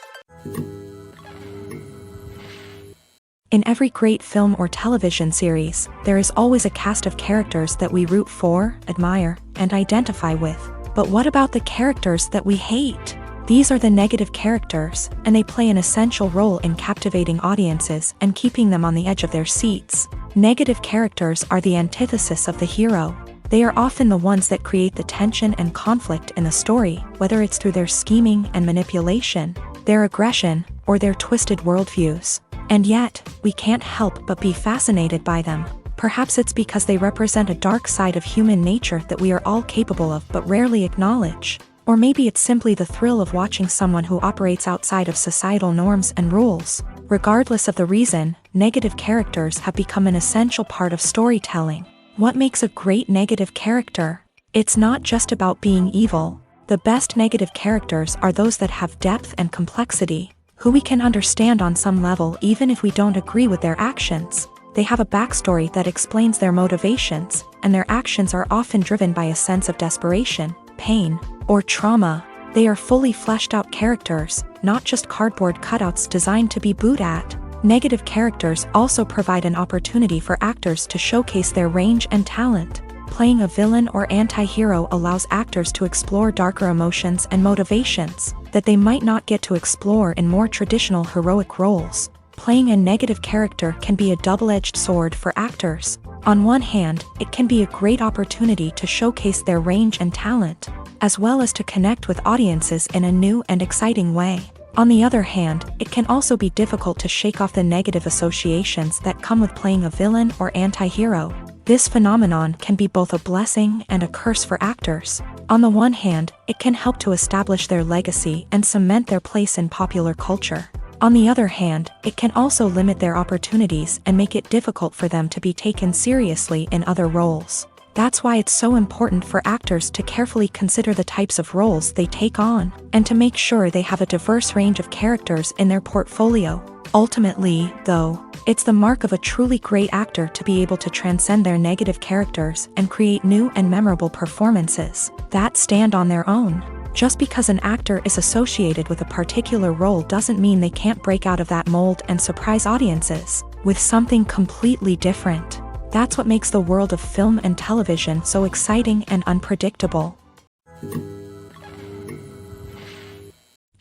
In every great film or television series, there is always a cast of characters that we root for, admire, and identify with. But what about the characters that we hate? These are the negative characters, and they play an essential role in captivating audiences and keeping them on the edge of their seats. Negative characters are the antithesis of the hero. They are often the ones that create the tension and conflict in the story, whether it's through their scheming and manipulation, their aggression, or their twisted worldviews. And yet, we can't help but be fascinated by them. Perhaps it's because they represent a dark side of human nature that we are all capable of but rarely acknowledge. Or maybe it's simply the thrill of watching someone who operates outside of societal norms and rules. Regardless of the reason, negative characters have become an essential part of storytelling. What makes a great negative character? It's not just about being evil. The best negative characters are those that have depth and complexity, who we can understand on some level even if we don't agree with their actions. They have a backstory that explains their motivations, and their actions are often driven by a sense of desperation, pain, or trauma. They are fully fleshed out characters, not just cardboard cutouts designed to be booed at. Negative characters also provide an opportunity for actors to showcase their range and talent. Playing a villain or anti-hero allows actors to explore darker emotions and motivations that they might not get to explore in more traditional heroic roles. Playing a negative character can be a double-edged sword for actors. On one hand, it can be a great opportunity to showcase their range and talent, as well as to connect with audiences in a new and exciting way. On the other hand, it can also be difficult to shake off the negative associations that come with playing a villain or anti-hero. This phenomenon can be both a blessing and a curse for actors. On the one hand, it can help to establish their legacy and cement their place in popular culture. On the other hand, it can also limit their opportunities and make it difficult for them to be taken seriously in other roles. That's why it's so important for actors to carefully consider the types of roles they take on, and to make sure they have a diverse range of characters in their portfolio. Ultimately, though, It's the mark of a truly great actor to be able to transcend their negative characters and create new and memorable performances that stand on their own. Just because an actor is associated with a particular role doesn't mean they can't break out of that mold and surprise audiences with something completely different. That's what makes the world of film and television so exciting and unpredictable.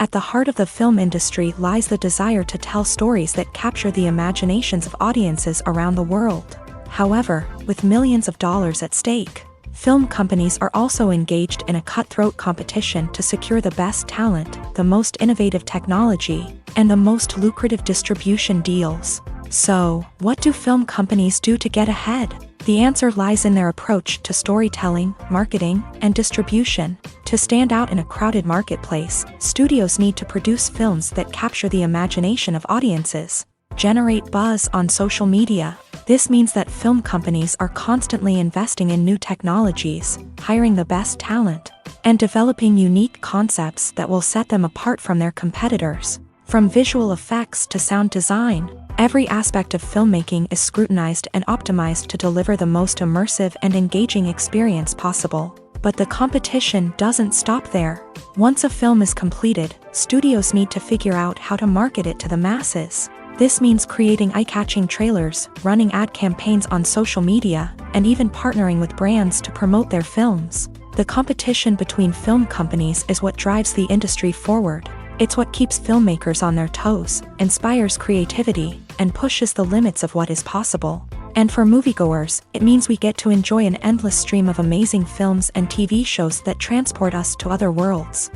At the heart of the film industry lies the desire to tell stories that capture the imaginations of audiences around the world. However, with millions of dollars at stake, film companies are also engaged in a cutthroat competition to secure the best talent, the most innovative technology, and the most lucrative distribution deals. So, what do film companies do to get ahead? The answer lies in their approach to storytelling, marketing, and distribution. To stand out in a crowded marketplace, studios need to produce films that capture the imagination of audiences, generate buzz on social media. This means that film companies are constantly investing in new technologies, hiring the best talent, and developing unique concepts that will set them apart from their competitors. From visual effects to sound design, every aspect of filmmaking is scrutinized and optimized to deliver the most immersive and engaging experience possible. But the competition doesn't stop there. Once a film is completed, studios need to figure out how to market it to the masses. This means creating eye-catching trailers, running ad campaigns on social media, and even partnering with brands to promote their films. The competition between film companies is what drives the industry forward. It's what keeps filmmakers on their toes, inspires creativity, and pushes the limits of what is possible. And for moviegoers, it means we get to enjoy an endless stream of amazing films and TV shows that transport us to other worlds.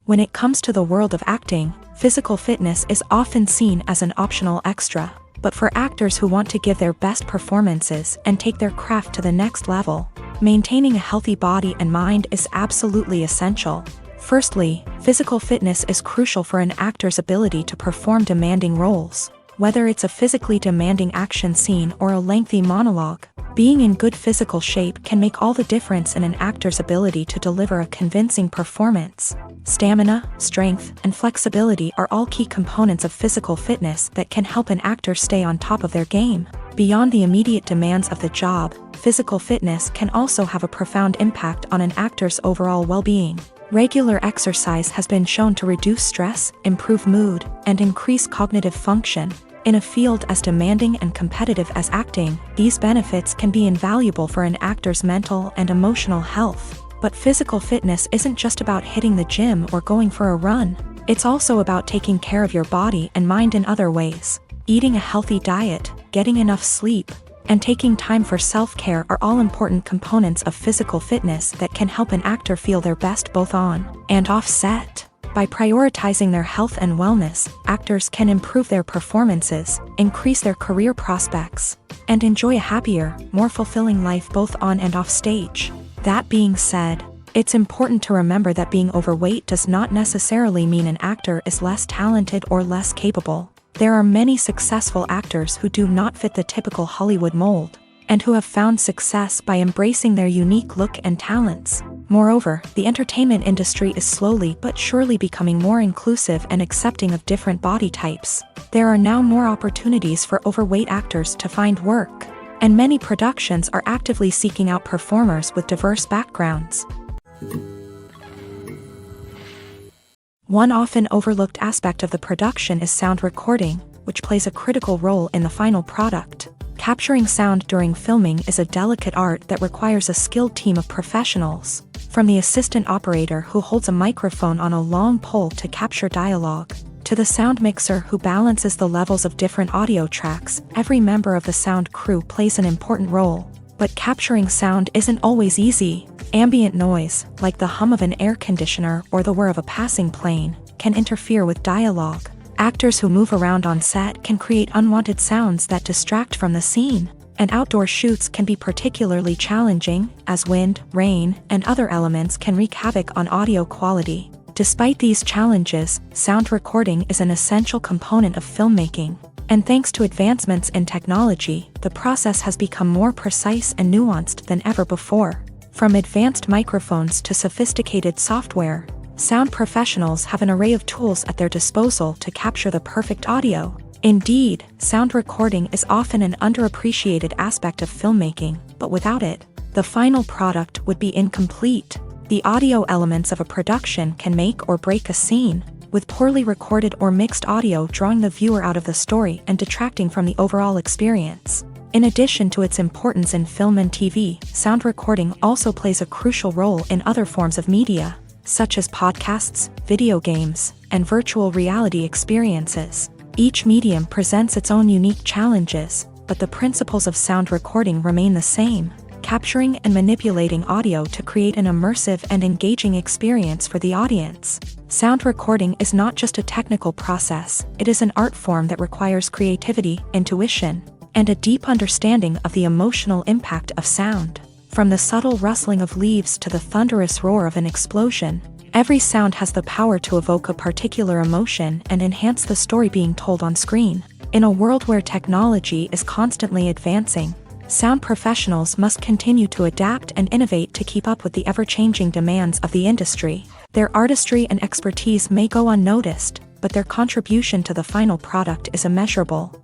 When it comes to the world of acting, physical fitness is often seen as an optional extra. But for actors who want to give their best performances and take their craft to the next level, maintaining a healthy body and mind is absolutely essential. Firstly, physical fitness is crucial for an actor's ability to perform demanding roles. Whether it's a physically demanding action scene or a lengthy monologue, being in good physical shape can make all the difference in an actor's ability to deliver a convincing performance. Stamina, strength, and flexibility are all key components of physical fitness that can help an actor stay on top of their game. Beyond the immediate demands of the job, physical fitness can also have a profound impact on an actor's overall well-being. Regular exercise has been shown to reduce stress, improve mood, and increase cognitive function. In a field as demanding and competitive as acting, these benefits can be invaluable for an actor's mental and emotional health. But physical fitness isn't just about hitting the gym or going for a run. It's also about taking care of your body and mind in other ways. Eating a healthy diet, getting enough sleep, and taking time for self-care are all important components of physical fitness that can help an actor feel their best both on and off set. By prioritizing their health and wellness, actors can improve their performances, increase their career prospects, and enjoy a happier, more fulfilling life both on and off stage. That being said, it's important to remember that being overweight does not necessarily mean an actor is less talented or less capable. There are many successful actors who do not fit the typical Hollywood mold, and who have found success by embracing their unique look and talents. Moreover, the entertainment industry is slowly but surely becoming more inclusive and accepting of different body types. There are now more opportunities for overweight actors to find work, and many productions are actively seeking out performers with diverse backgrounds. One often overlooked aspect of the production is sound recording, which plays a critical role in the final product. Capturing sound during filming is a delicate art that requires a skilled team of professionals. From the assistant operator who holds a microphone on a long pole to capture dialogue, to the sound mixer who balances the levels of different audio tracks, every member of the sound crew plays an important role. But capturing sound isn't always easy. Ambient noise, like the hum of an air conditioner or the whir of a passing plane, can interfere with dialogue. Actors who move around on set can create unwanted sounds that distract from the scene. And outdoor shoots can be particularly challenging, as wind, rain, and other elements can wreak havoc on audio quality. Despite these challenges, sound recording is an essential component of filmmaking. And thanks to advancements in technology, the process has become more precise and nuanced than ever before. From advanced microphones to sophisticated software, Sound professionals have an array of tools at their disposal to capture the perfect audio. Indeed, sound recording is often an underappreciated aspect of filmmaking, but without it, the final product would be incomplete. The audio elements of a production can make or break a scene, with poorly recorded or mixed audio drawing the viewer out of the story and detracting from the overall experience. In addition to its importance in film and TV, sound recording also plays a crucial role in other forms of media, such as podcasts, video games, and virtual reality experiences. Each medium presents its own unique challenges, but the principles of sound recording remain the same, capturing and manipulating audio to create an immersive and engaging experience for the audience. Sound recording is not just a technical process, it is an art form that requires creativity, intuition, and a deep understanding of the emotional impact of sound. From the subtle rustling of leaves to the thunderous roar of an explosion, every sound has the power to evoke a particular emotion and enhance the story being told on screen. In a world where technology is constantly advancing, sound professionals must continue to adapt and innovate to keep up with the ever-changing demands of the industry. Their artistry and expertise may go unnoticed, but their contribution to the final product is immeasurable.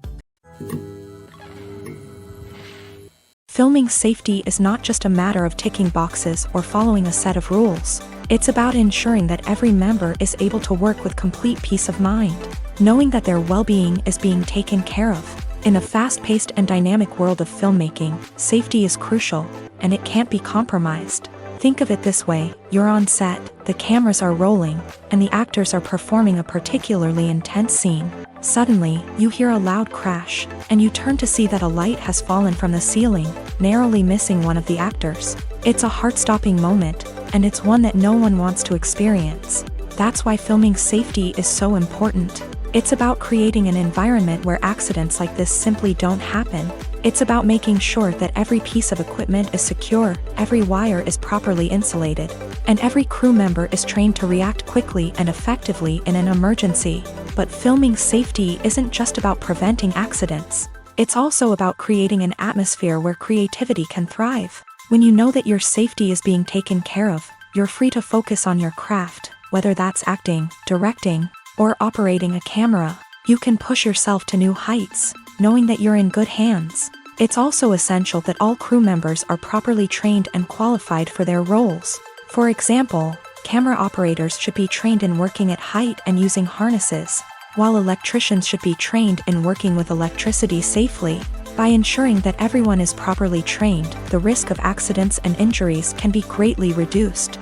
Filming safety is not just a matter of ticking boxes or following a set of rules. It's about ensuring that every member is able to work with complete peace of mind, knowing that their well-being is being taken care of. In the fast-paced and dynamic world of filmmaking, safety is crucial, and it can't be compromised. Think of it this way: you're on set, the cameras are rolling, and the actors are performing a particularly intense scene. Suddenly, you hear a loud crash, and you turn to see that a light has fallen from the ceiling, narrowly missing one of the actors. It's a heart-stopping moment, and it's one that no one wants to experience. That's why filming safety is so important. It's about creating an environment where accidents like this simply don't happen. It's about making sure that every piece of equipment is secure, every wire is properly insulated, and every crew member is trained to react quickly and effectively in an emergency. But filming safety isn't just about preventing accidents. It's also about creating an atmosphere where creativity can thrive. When you know that your safety is being taken care of, you're free to focus on your craft, whether that's acting, directing, or operating a camera. You can push yourself to new heights, knowing that you're in good hands. It's also essential that all crew members are properly trained and qualified for their roles. For example, camera operators should be trained in working at height and using harnesses, while electricians should be trained in working with electricity safely. By ensuring that everyone is properly trained, the risk of accidents and injuries can be greatly reduced.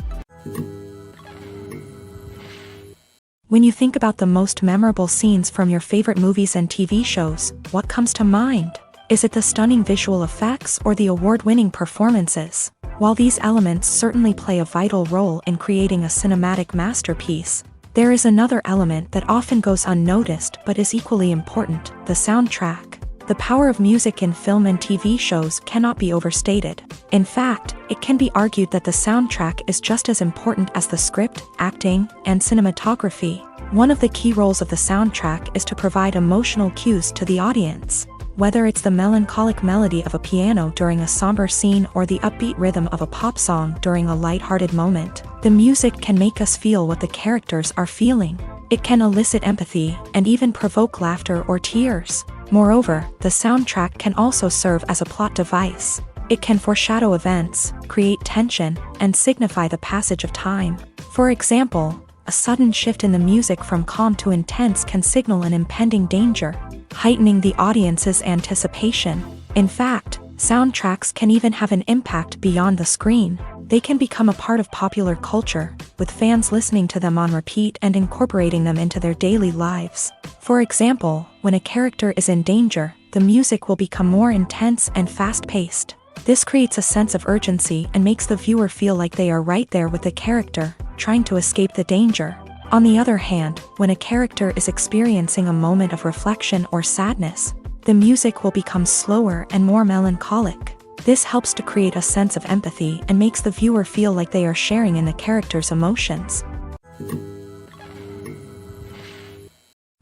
When you think about the most memorable scenes from your favorite movies and TV shows, what comes to mind? Is it the stunning visual effects or the award-winning performances? While these elements certainly play a vital role in creating a cinematic masterpiece, there is another element that often goes unnoticed but is equally important: the soundtrack. The power of music in film and TV shows cannot be overstated. In fact, it can be argued that the soundtrack is just as important as the script, acting, and cinematography. One of the key roles of the soundtrack is to provide emotional cues to the audience. Whether it's the melancholic melody of a piano during a somber scene or the upbeat rhythm of a pop song during a light-hearted moment, the music can make us feel what the characters are feeling. It can elicit empathy and even provoke laughter or tears. Moreover, the soundtrack can also serve as a plot device. It can foreshadow events, create tension, and signify the passage of time. For example, a sudden shift in the music from calm to intense can signal an impending danger, heightening the audience's anticipation. In fact, soundtracks can even have an impact beyond the screen. They can become a part of popular culture, with fans listening to them on repeat and incorporating them into their daily lives. For example, when a character is in danger, the music will become more intense and fast-paced. This creates a sense of urgency and makes the viewer feel like they are right there with the character, trying to escape the danger. On the other hand, when a character is experiencing a moment of reflection or sadness, the music will become slower and more melancholic. This helps to create a sense of empathy and makes the viewer feel like they are sharing in the character's emotions.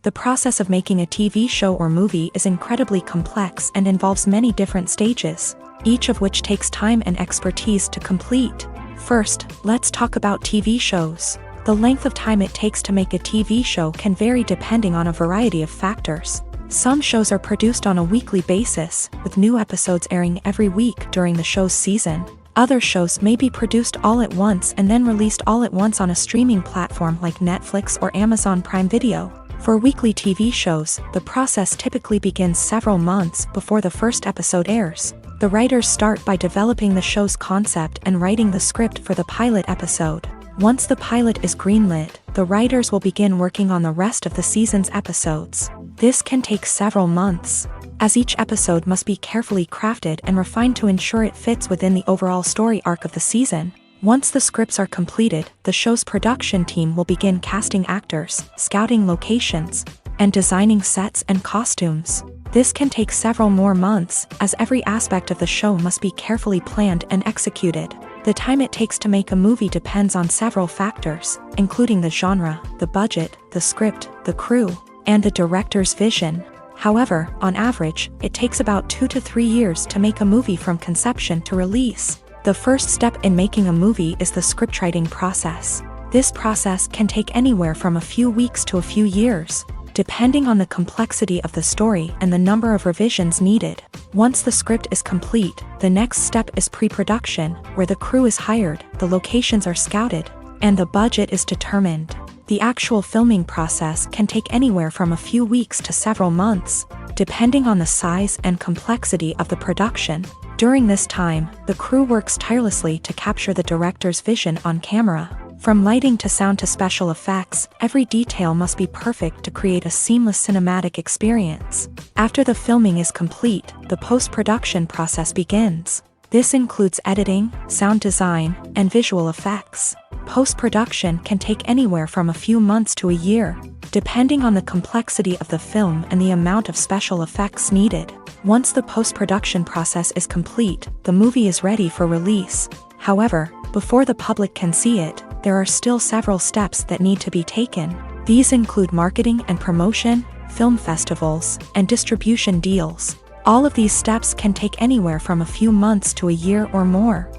The process of making a TV show or movie is incredibly complex and involves many different stages, each of which takes time and expertise to complete. First, let's talk about TV shows. The length of time it takes to make a TV show can vary depending on a variety of factors. Some shows are produced on a weekly basis, with new episodes airing every week during the show's season. Other shows may be produced all at once and then released all at once on a streaming platform like Netflix or Amazon Prime Video. For weekly TV shows, the process typically begins several months before the first episode airs. The writers start by developing the show's concept and writing the script for the pilot episode. Once the pilot is greenlit, the writers will begin working on the rest of the season's episodes. This can take several months, as each episode must be carefully crafted and refined to ensure it fits within the overall story arc of the season. Once the scripts are completed, the show's production team will begin casting actors, scouting locations, and designing sets and costumes. This can take several more months, as every aspect of the show must be carefully planned and executed. The time it takes to make a movie depends on several factors, including the genre, the budget, the script, the crew, and the director's vision. However, on average, it takes about 2 to 3 years to make a movie from conception to release. The first step in making a movie is the scriptwriting process. This process can take anywhere from a few weeks to a few years, depending on the complexity of the story and the number of revisions needed. Once the script is complete, the next step is pre-production, where the crew is hired, the locations are scouted, and the budget is determined. The actual filming process can take anywhere from a few weeks to several months, depending on the size and complexity of the production. During this time, the crew works tirelessly to capture the director's vision on camera. From lighting to sound to special effects, every detail must be perfect to create a seamless cinematic experience. After the filming is complete, the post-production process begins. This includes editing, sound design, and visual effects. Post-production can take anywhere from a few months to a year, depending on the complexity of the film and the amount of special effects needed. Once the post-production process is complete, the movie is ready for release. However, before the public can see it, there are still several steps that need to be taken. These include marketing and promotion, film festivals, and distribution deals. All of these steps can take anywhere from a few months to a year or more.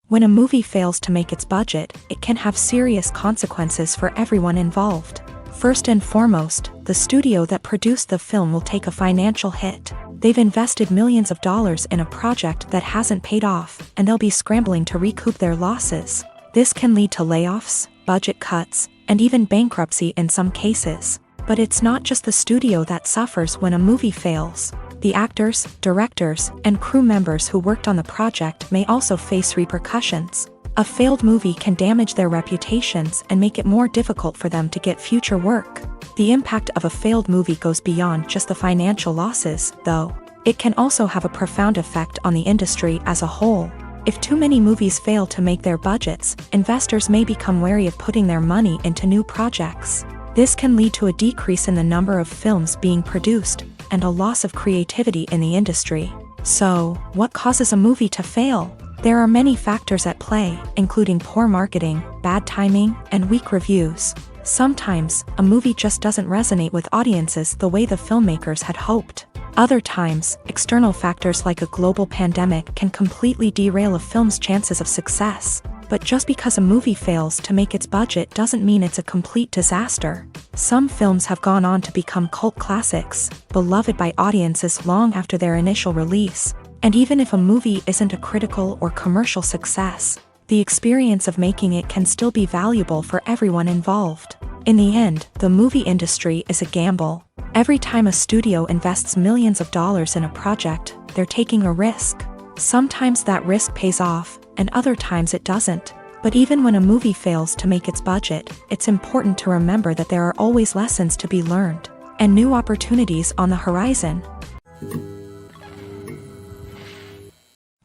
When a movie fails to make its budget, it can have serious consequences for everyone involved. First and foremost, the studio that produced the film will take a financial hit. They've invested millions of dollars in a project that hasn't paid off, and they'll be scrambling to recoup their losses. This can lead to layoffs, budget cuts, and even bankruptcy in some cases. But it's not just the studio that suffers when a movie fails. The actors, directors, and crew members who worked on the project may also face repercussions. A failed movie can damage their reputations and make it more difficult for them to get future work. The impact of a failed movie goes beyond just the financial losses, though. It can also have a profound effect on the industry as a whole. If too many movies fail to make their budgets, investors may become wary of putting their money into new projects. This can lead to a decrease in the number of films being produced, and a loss of creativity in the industry. So, what causes a movie to fail? There are many factors at play, including poor marketing, bad timing, and weak reviews. Sometimes, a movie just doesn't resonate with audiences the way the filmmakers had hoped. Other times, external factors like a global pandemic can completely derail a film's chances of success. But just because a movie fails to make its budget doesn't mean it's a complete disaster. Some films have gone on to become cult classics, beloved by audiences long after their initial release. And even if a movie isn't a critical or commercial success, the experience of making it can still be valuable for everyone involved. In the end, the movie industry is a gamble. Every time a studio invests millions of dollars in a project, they're taking a risk. Sometimes that risk pays off, and other times it doesn't. But even when a movie fails to make its budget, it's important to remember that there are always lessons to be learned, and new opportunities on the horizon.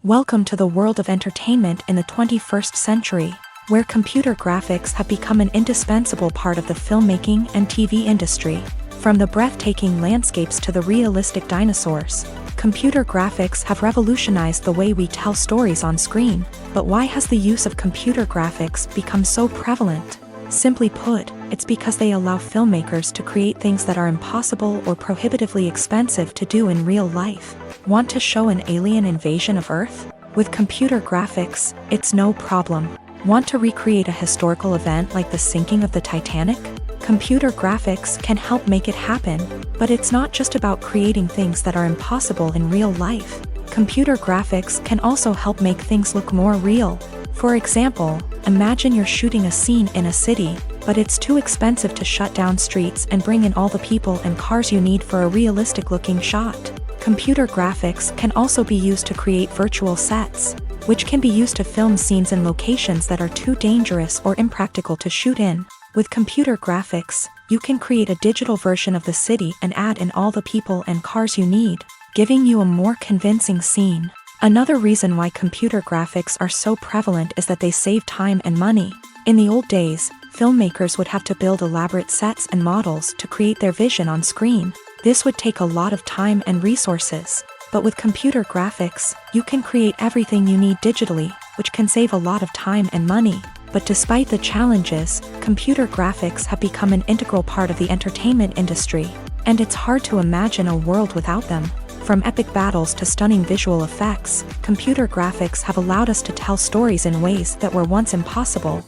Welcome to the world of entertainment in the 21st century, where computer graphics have become an indispensable part of the filmmaking and TV industry. From the breathtaking landscapes to the realistic dinosaurs, computer graphics have revolutionized the way we tell stories on screen. But why has the use of computer graphics become so prevalent? Simply put, it's because they allow filmmakers to create things that are impossible or prohibitively expensive to do in real life. Want to show an alien invasion of Earth? With computer graphics, it's no problem. Want to recreate a historical event like the sinking of the Titanic? Computer graphics can help make it happen, but it's not just about creating things that are impossible in real life. Computer graphics can also help make things look more real. For example, imagine you're shooting a scene in a city, but it's too expensive to shut down streets and bring in all the people and cars you need for a realistic-looking shot. Computer graphics can also be used to create virtual sets, which can be used to film scenes in locations that are too dangerous or impractical to shoot in. With computer graphics, you can create a digital version of the city and add in all the people and cars you need, giving you a more convincing scene. Another reason why computer graphics are so prevalent is that they save time and money. In the old days, filmmakers would have to build elaborate sets and models to create their vision on screen. This would take a lot of time and resources. But with computer graphics, you can create everything you need digitally, which can save a lot of time and money. But despite the challenges, computer graphics have become an integral part of the entertainment industry, and it's hard to imagine a world without them. From epic battles to stunning visual effects, computer graphics have allowed us to tell stories in ways that were once impossible.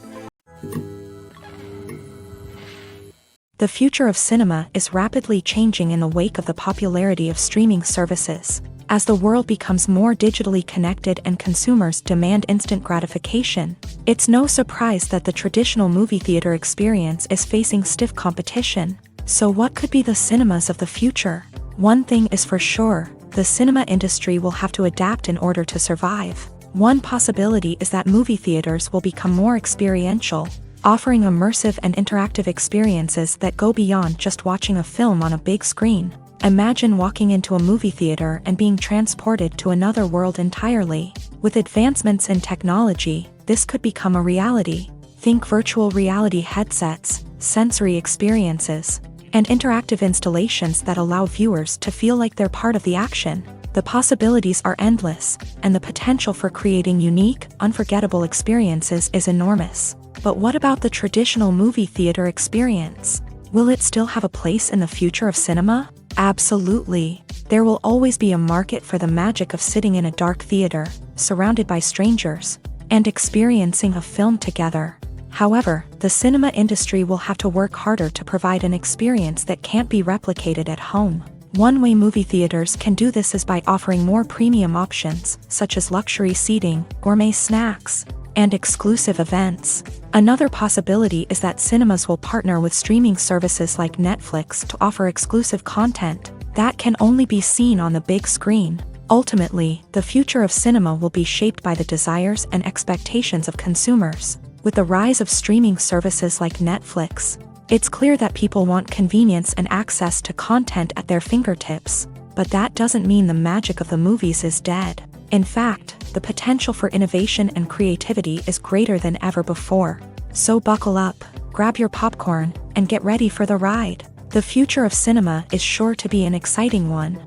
The future of cinema is rapidly changing in the wake of the popularity of streaming services. As the world becomes more digitally connected and consumers demand instant gratification, it's no surprise that the traditional movie theater experience is facing stiff competition. So what could be the cinemas of the future? One thing is for sure, the cinema industry will have to adapt in order to survive. One possibility is that movie theaters will become more experiential, offering immersive and interactive experiences that go beyond just watching a film on a big screen. Imagine walking into a movie theater and being transported to another world entirely. With advancements in technology, this could become a reality. Think virtual reality headsets, sensory experiences, and interactive installations that allow viewers to feel like they're part of the action. The possibilities are endless, and the potential for creating unique, unforgettable experiences is enormous. But what about the traditional movie theater experience? Will it still have a place in the future of cinema? Absolutely. There will always be a market for the magic of sitting in a dark theater, surrounded by strangers, and experiencing a film together. However, the cinema industry will have to work harder to provide an experience that can't be replicated at home. One way movie theaters can do this is by offering more premium options, such as luxury seating, gourmet snacks, and exclusive events. Another possibility is that cinemas will partner with streaming services like Netflix to offer exclusive content that can only be seen on the big screen. Ultimately, the future of cinema will be shaped by the desires and expectations of consumers. With the rise of streaming services like Netflix, it's clear that people want convenience and access to content at their fingertips. But that doesn't mean the magic of the movies is dead. In fact, the potential for innovation and creativity is greater than ever before. So buckle up, grab your popcorn, and get ready for the ride. The future of cinema is sure to be an exciting one.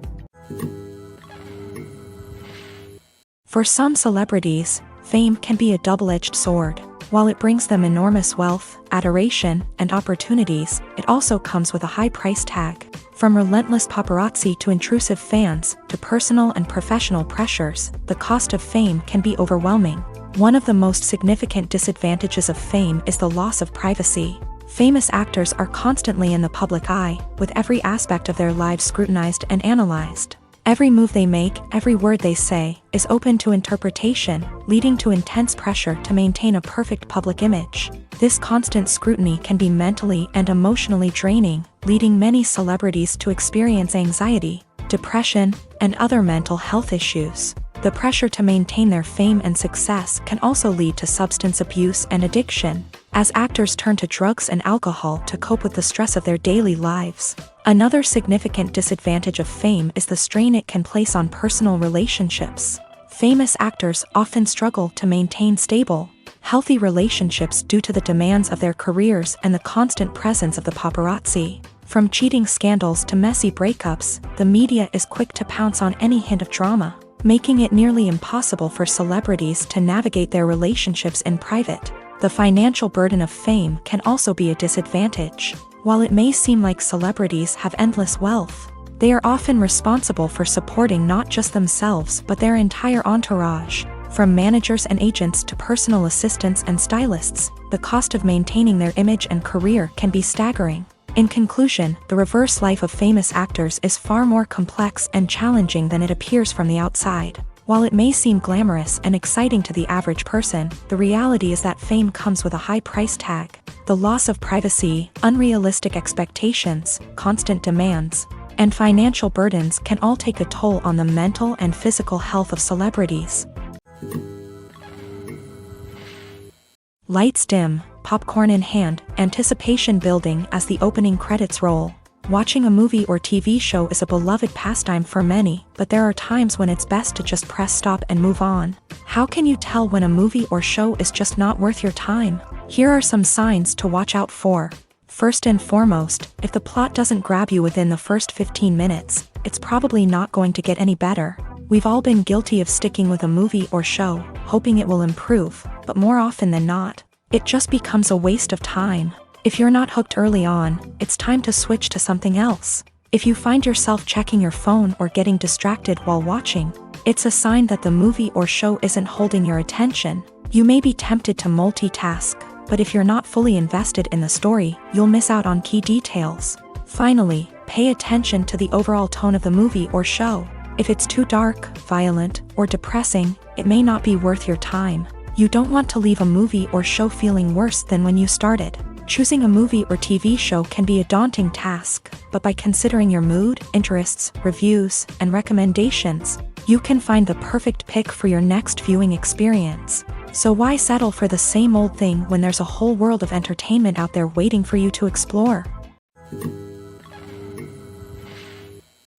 For some celebrities, fame can be a double-edged sword. While it brings them enormous wealth, adoration, and opportunities, it also comes with a high price tag. From relentless paparazzi to intrusive fans, to personal and professional pressures, the cost of fame can be overwhelming. One of the most significant disadvantages of fame is the loss of privacy. Famous actors are constantly in the public eye, with every aspect of their lives scrutinized and analyzed. Every move they make, every word they say, is open to interpretation, leading to intense pressure to maintain a perfect public image. This constant scrutiny can be mentally and emotionally draining, leading many celebrities to experience anxiety, depression, and other mental health issues. The pressure to maintain their fame and success can also lead to substance abuse and addiction, as actors turn to drugs and alcohol to cope with the stress of their daily lives. Another significant disadvantage of fame is the strain it can place on personal relationships. Famous actors often struggle to maintain stable, healthy relationships due to the demands of their careers and the constant presence of the paparazzi. From cheating scandals to messy breakups, the media is quick to pounce on any hint of drama, making it nearly impossible for celebrities to navigate their relationships in private. The financial burden of fame can also be a disadvantage. While it may seem like celebrities have endless wealth, they are often responsible for supporting not just themselves but their entire entourage. From managers and agents to personal assistants and stylists, the cost of maintaining their image and career can be staggering. In conclusion, the reverse life of famous actors is far more complex and challenging than it appears from the outside. While it may seem glamorous and exciting to the average person, the reality is that fame comes with a high price tag. The loss of privacy, unrealistic expectations, constant demands, and financial burdens can all take a toll on the mental and physical health of celebrities. Lights dim, popcorn in hand, anticipation building as the opening credits roll. Watching a movie or TV show is a beloved pastime for many, but there are times when it's best to just press stop and move on. How can you tell when a movie or show is just not worth your time? Here are some signs to watch out for. First and foremost, if the plot doesn't grab you within the first 15 minutes, it's probably not going to get any better. We've all been guilty of sticking with a movie or show, hoping it will improve, but more often than not, it just becomes a waste of time. If you're not hooked early on, it's time to switch to something else. If you find yourself checking your phone or getting distracted while watching, it's a sign that the movie or show isn't holding your attention. You may be tempted to multitask, but if you're not fully invested in the story, you'll miss out on key details. Finally, pay attention to the overall tone of the movie or show. If it's too dark, violent, or depressing, it may not be worth your time. You don't want to leave a movie or show feeling worse than when you started. Choosing a movie or TV show can be a daunting task, but by considering your mood, interests, reviews, and recommendations, you can find the perfect pick for your next viewing experience. So why settle for the same old thing when there's a whole world of entertainment out there waiting for you to explore?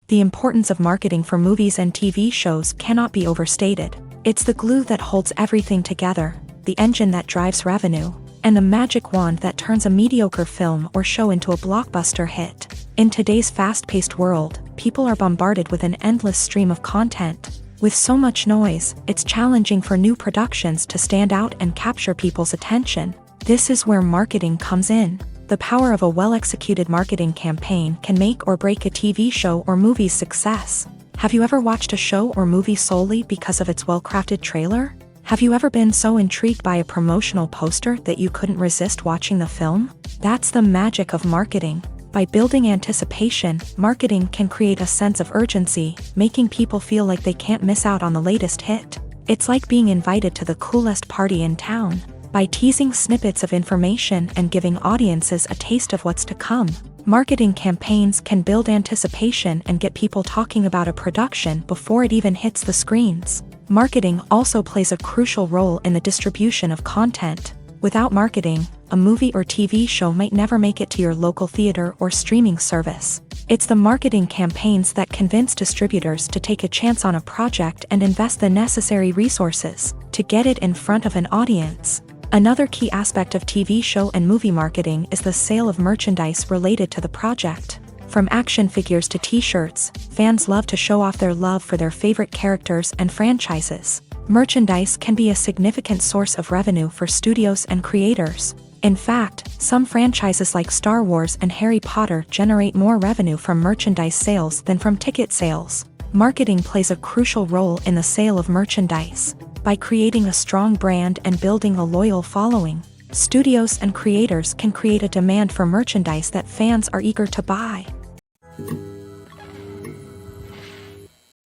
The importance of marketing for movies and TV shows cannot be overstated. It's the glue that holds everything together, the engine that drives revenue, and the magic wand that turns a mediocre film or show into a blockbuster hit. In today's fast-paced world, people are bombarded with an endless stream of content. With so much noise, it's challenging for new productions to stand out and capture people's attention. This is where marketing comes in. The power of a well-executed marketing campaign can make or break a TV show or movie's success. Have you ever watched a show or movie solely because of its well-crafted trailer? Have you ever been so intrigued by a promotional poster that you couldn't resist watching the film? That's the magic of marketing. By building anticipation, marketing can create a sense of urgency, making people feel like they can't miss out on the latest hit. It's like being invited to the coolest party in town. By teasing snippets of information and giving audiences a taste of what's to come, marketing campaigns can build anticipation and get people talking about a production before it even hits the screens. Marketing also plays a crucial role in the distribution of content. Without marketing, a movie or TV show might never make it to your local theater or streaming service. It's the marketing campaigns that convince distributors to take a chance on a project and invest the necessary resources to get it in front of an audience. Another key aspect of TV show and movie marketing is the sale of merchandise related to the project. From action figures to t-shirts, fans love to show off their love for their favorite characters and franchises. Merchandise can be a significant source of revenue for studios and creators. In fact, some franchises like Star Wars and Harry Potter generate more revenue from merchandise sales than from ticket sales. Marketing plays a crucial role in the sale of merchandise. By creating a strong brand and building a loyal following, studios and creators can create a demand for merchandise that fans are eager to buy.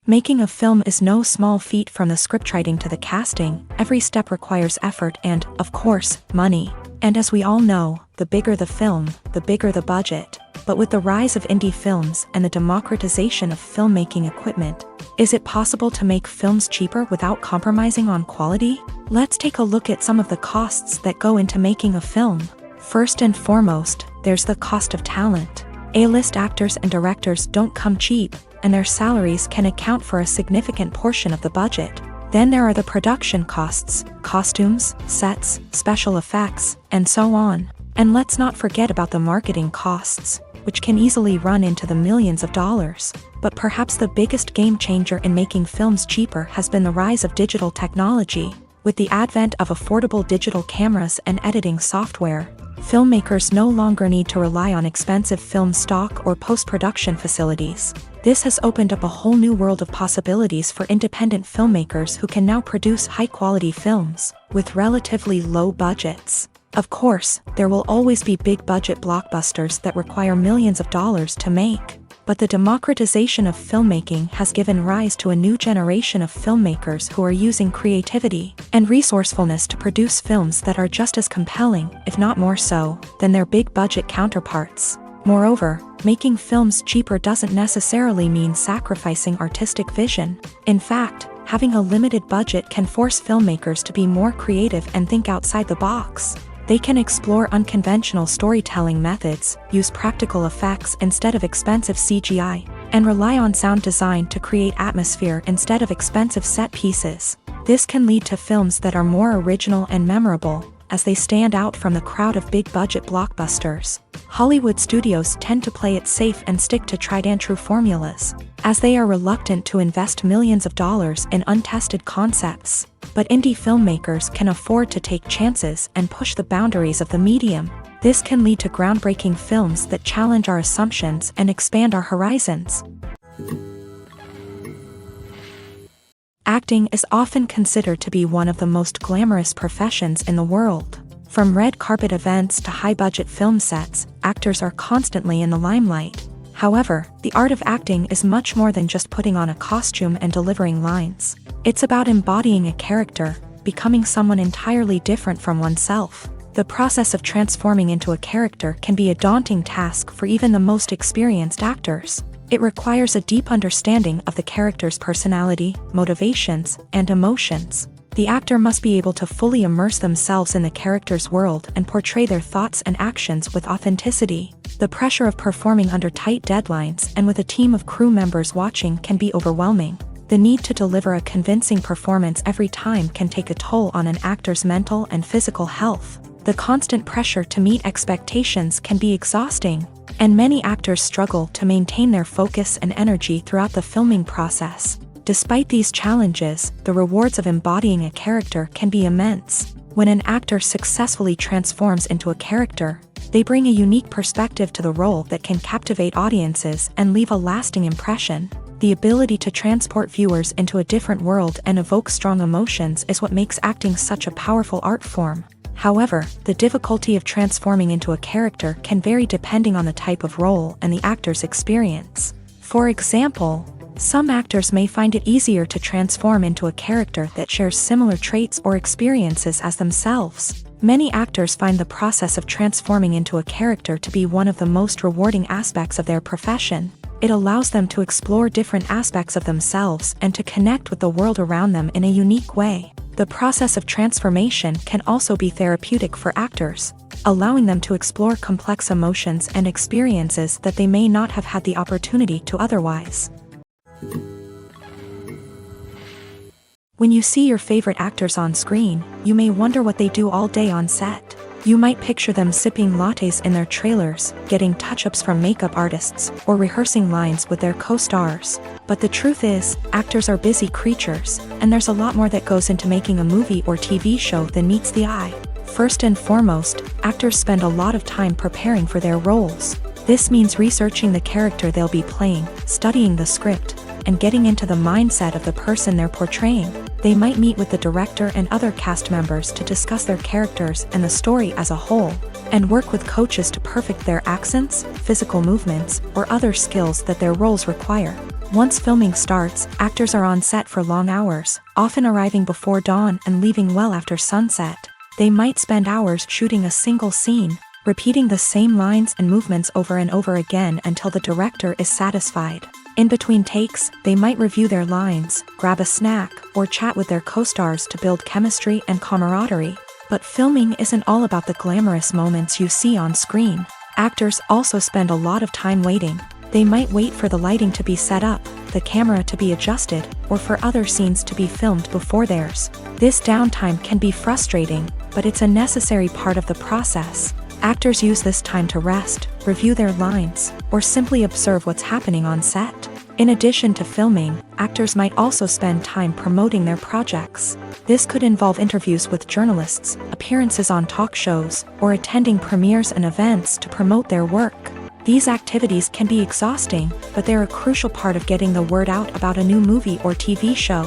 Making a film is no small feat. From the scriptwriting to the casting, every step requires effort and, of course, money. And as we all know, the bigger the film, the bigger the budget. But with the rise of indie films and the democratization of filmmaking equipment, is it possible to make films cheaper without compromising on quality? Let's take a look at some of the costs that go into making a film. First and foremost, there's the cost of talent. A-list actors and directors don't come cheap, and their salaries can account for a significant portion of the budget. Then there are the production costs, costumes, sets, special effects, and so on. And let's not forget about the marketing costs, which can easily run into the millions of dollars. But perhaps the biggest game changer in making films cheaper has been the rise of digital technology. With the advent of affordable digital cameras and editing software, Filmmakers no longer need to rely on expensive film stock or post-production facilities. This has opened up a whole new world of possibilities for independent filmmakers who can now produce high-quality films with relatively low budgets. Of course, there will always be big-budget blockbusters that require millions of dollars to make. But the democratization of filmmaking has given rise to a new generation of filmmakers who are using creativity and resourcefulness to produce films that are just as compelling, if not more so, than their big-budget counterparts. Moreover, making films cheaper doesn't necessarily mean sacrificing artistic vision. In fact, having a limited budget can force filmmakers to be more creative and think outside the box. They can explore unconventional storytelling methods, use practical effects instead of expensive CGI, and rely on sound design to create atmosphere instead of expensive set pieces. This can lead to films that are more original and memorable, as they stand out from the crowd of big-budget blockbusters. Hollywood studios tend to play it safe and stick to tried-and-true formulas, as they are reluctant to invest millions of dollars in untested concepts. But indie filmmakers can afford to take chances and push the boundaries of the medium. This can lead to groundbreaking films that challenge our assumptions and expand our horizons. Acting is often considered to be one of the most glamorous professions in the world. From red carpet events to high-budget film sets, actors are constantly in the limelight. However, the art of acting is much more than just putting on a costume and delivering lines. It's about embodying a character, becoming someone entirely different from oneself. The process of transforming into a character can be a daunting task for even the most experienced actors. It requires a deep understanding of the character's personality, motivations, and emotions. The actor must be able to fully immerse themselves in the character's world and portray their thoughts and actions with authenticity. The pressure of performing under tight deadlines and with a team of crew members watching can be overwhelming. The need to deliver a convincing performance every time can take a toll on an actor's mental and physical health. The constant pressure to meet expectations can be exhausting, and many actors struggle to maintain their focus and energy throughout the filming process. Despite these challenges, the rewards of embodying a character can be immense. When an actor successfully transforms into a character, they bring a unique perspective to the role that can captivate audiences and leave a lasting impression. The ability to transport viewers into a different world and evoke strong emotions is what makes acting such a powerful art form. However, the difficulty of transforming into a character can vary depending on the type of role and the actor's experience. For example, some actors may find it easier to transform into a character that shares similar traits or experiences as themselves. Many actors find the process of transforming into a character to be one of the most rewarding aspects of their profession. It allows them to explore different aspects of themselves and to connect with the world around them in a unique way. The process of transformation can also be therapeutic for actors, allowing them to explore complex emotions and experiences that they may not have had the opportunity to otherwise. When you see your favorite actors on screen, you may wonder what they do all day on set. You might picture them sipping lattes in their trailers, getting touch-ups from makeup artists, or rehearsing lines with their co-stars. But the truth is, actors are busy creatures, and there's a lot more that goes into making a movie or TV show than meets the eye. First and foremost, actors spend a lot of time preparing for their roles. This means researching the character they'll be playing, studying the script, and getting into the mindset of the person they're portraying. They might meet with the director and other cast members to discuss their characters and the story as a whole, and work with coaches to perfect their accents, physical movements, or other skills that their roles require. Once filming starts, actors are on set for long hours, often arriving before dawn and leaving well after sunset. They might spend hours shooting a single scene, repeating the same lines and movements over and over again until the director is satisfied. In between takes, they might review their lines, grab a snack, or chat with their co-stars to build chemistry and camaraderie. But filming isn't all about the glamorous moments you see on screen. Actors also spend a lot of time waiting. They might wait for the lighting to be set up, the camera to be adjusted, or for other scenes to be filmed before theirs. This downtime can be frustrating, but it's a necessary part of the process. Actors use this time to rest, review their lines, or simply observe what's happening on set. In addition to filming, actors might also spend time promoting their projects. This could involve interviews with journalists, appearances on talk shows, or attending premieres and events to promote their work. These activities can be exhausting, but they're a crucial part of getting the word out about a new movie or TV show.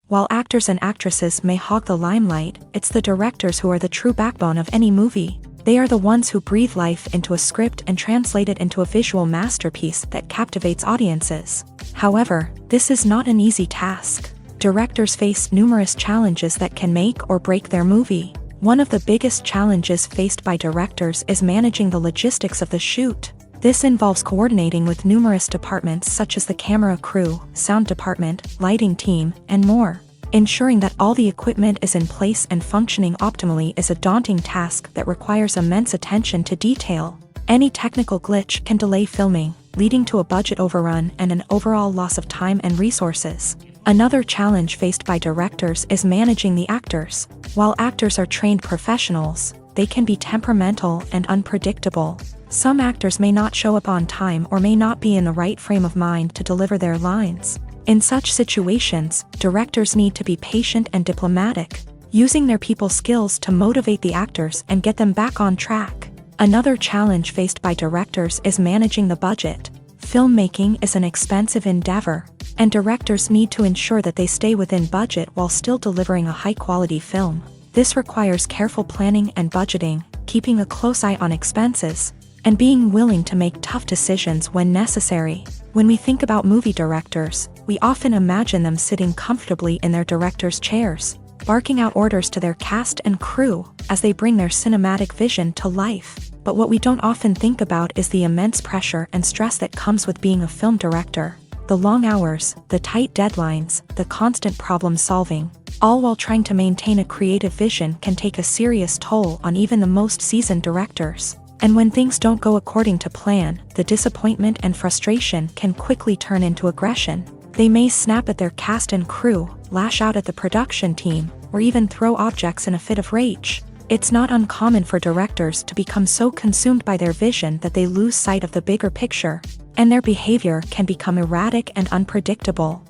While actors and actresses may hog the limelight, it's the directors who are the true backbone of any movie. They are the ones who breathe life into a script and translate it into a visual masterpiece that captivates audiences. However, this is not an easy task. Directors face numerous challenges that can make or break their movie. One of the biggest challenges faced by directors is managing the logistics of the shoot. This involves coordinating with numerous departments such as the camera crew, sound department, lighting team, and more. Ensuring that all the equipment is in place and functioning optimally is a daunting task that requires immense attention to detail. Any technical glitch can delay filming, leading to a budget overrun and an overall loss of time and resources. Another challenge faced by directors is managing the actors. While actors are trained professionals, they can be temperamental and unpredictable. Some actors may not show up on time or may not be in the right frame of mind to deliver their lines. In such situations, directors need to be patient and diplomatic, using their people skills to motivate the actors and get them back on track. Another challenge faced by directors is managing the budget. Filmmaking is an expensive endeavor, and directors need to ensure that they stay within budget while still delivering a high-quality film. This requires careful planning and budgeting, keeping a close eye on expenses, and being willing to make tough decisions when necessary. When we think about movie directors, we often imagine them sitting comfortably in their director's chairs, barking out orders to their cast and crew as they bring their cinematic vision to life. But what we don't often think about is the immense pressure and stress that comes with being a film director. The long hours, the tight deadlines, the constant problem solving, all while trying to maintain a creative vision can take a serious toll on even the most seasoned directors. And when things don't go according to plan, the disappointment and frustration can quickly turn into aggression. They may snap at their cast and crew, lash out at the production team, or even throw objects in a fit of rage. It's not uncommon for directors to become so consumed by their vision that they lose sight of the bigger picture, and their behavior can become erratic and unpredictable.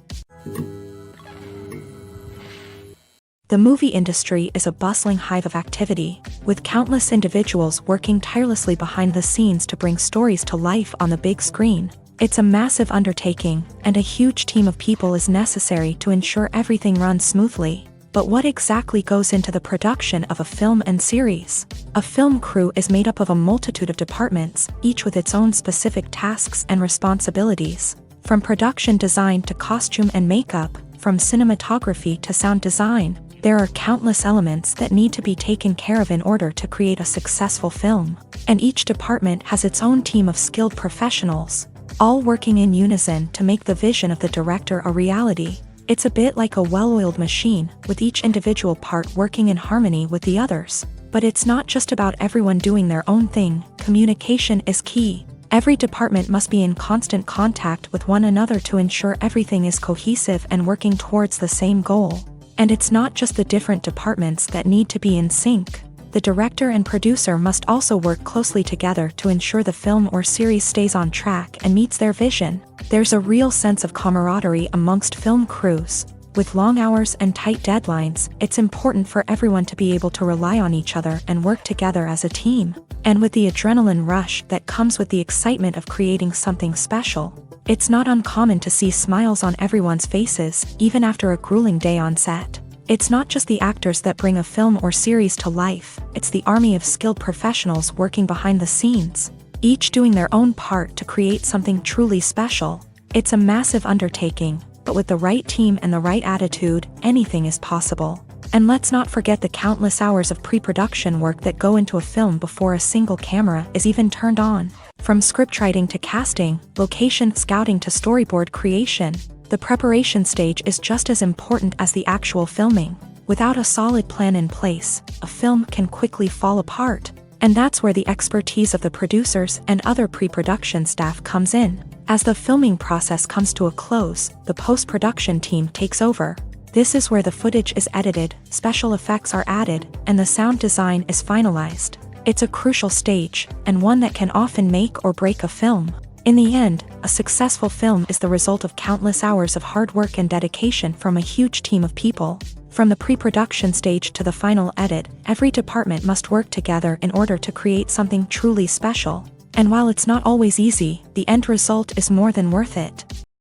The movie industry is a bustling hive of activity, with countless individuals working tirelessly behind the scenes to bring stories to life on the big screen. It's a massive undertaking, and a huge team of people is necessary to ensure everything runs smoothly. But what exactly goes into the production of a film and series? A film crew is made up of a multitude of departments, each with its own specific tasks and responsibilities. From production design to costume and makeup, from cinematography to sound design, there are countless elements that need to be taken care of in order to create a successful film. And each department has its own team of skilled professionals, all working in unison to make the vision of the director a reality. It's a bit like a well-oiled machine, with each individual part working in harmony with the others. But it's not just about everyone doing their own thing. Communication is key. Every department must be in constant contact with one another to ensure everything is cohesive and working towards the same goal. And it's not just the different departments that need to be in sync. The director and producer must also work closely together to ensure the film or series stays on track and meets their vision. There's a real sense of camaraderie amongst film crews. With long hours and tight deadlines, it's important for everyone to be able to rely on each other and work together as a team. And with the adrenaline rush that comes with the excitement of creating something special, it's not uncommon to see smiles on everyone's faces, even after a grueling day on set. It's not just the actors that bring a film or series to life, it's the army of skilled professionals working behind the scenes, each doing their own part to create something truly special. It's a massive undertaking, but with the right team and the right attitude, anything is possible. And let's not forget the countless hours of pre-production work that go into a film before a single camera is even turned on. From scriptwriting to casting, location scouting to storyboard creation, the preparation stage is just as important as the actual filming. Without a solid plan in place, a film can quickly fall apart. And that's where the expertise of the producers and other pre-production staff comes in. As the filming process comes to a close, the post-production team takes over. This is where the footage is edited, special effects are added, and the sound design is finalized. It's a crucial stage, and one that can often make or break a film. In the end, a successful film is the result of countless hours of hard work and dedication from a huge team of people. From the pre-production stage to the final edit, every department must work together in order to create something truly special. And while it's not always easy, the end result is more than worth it.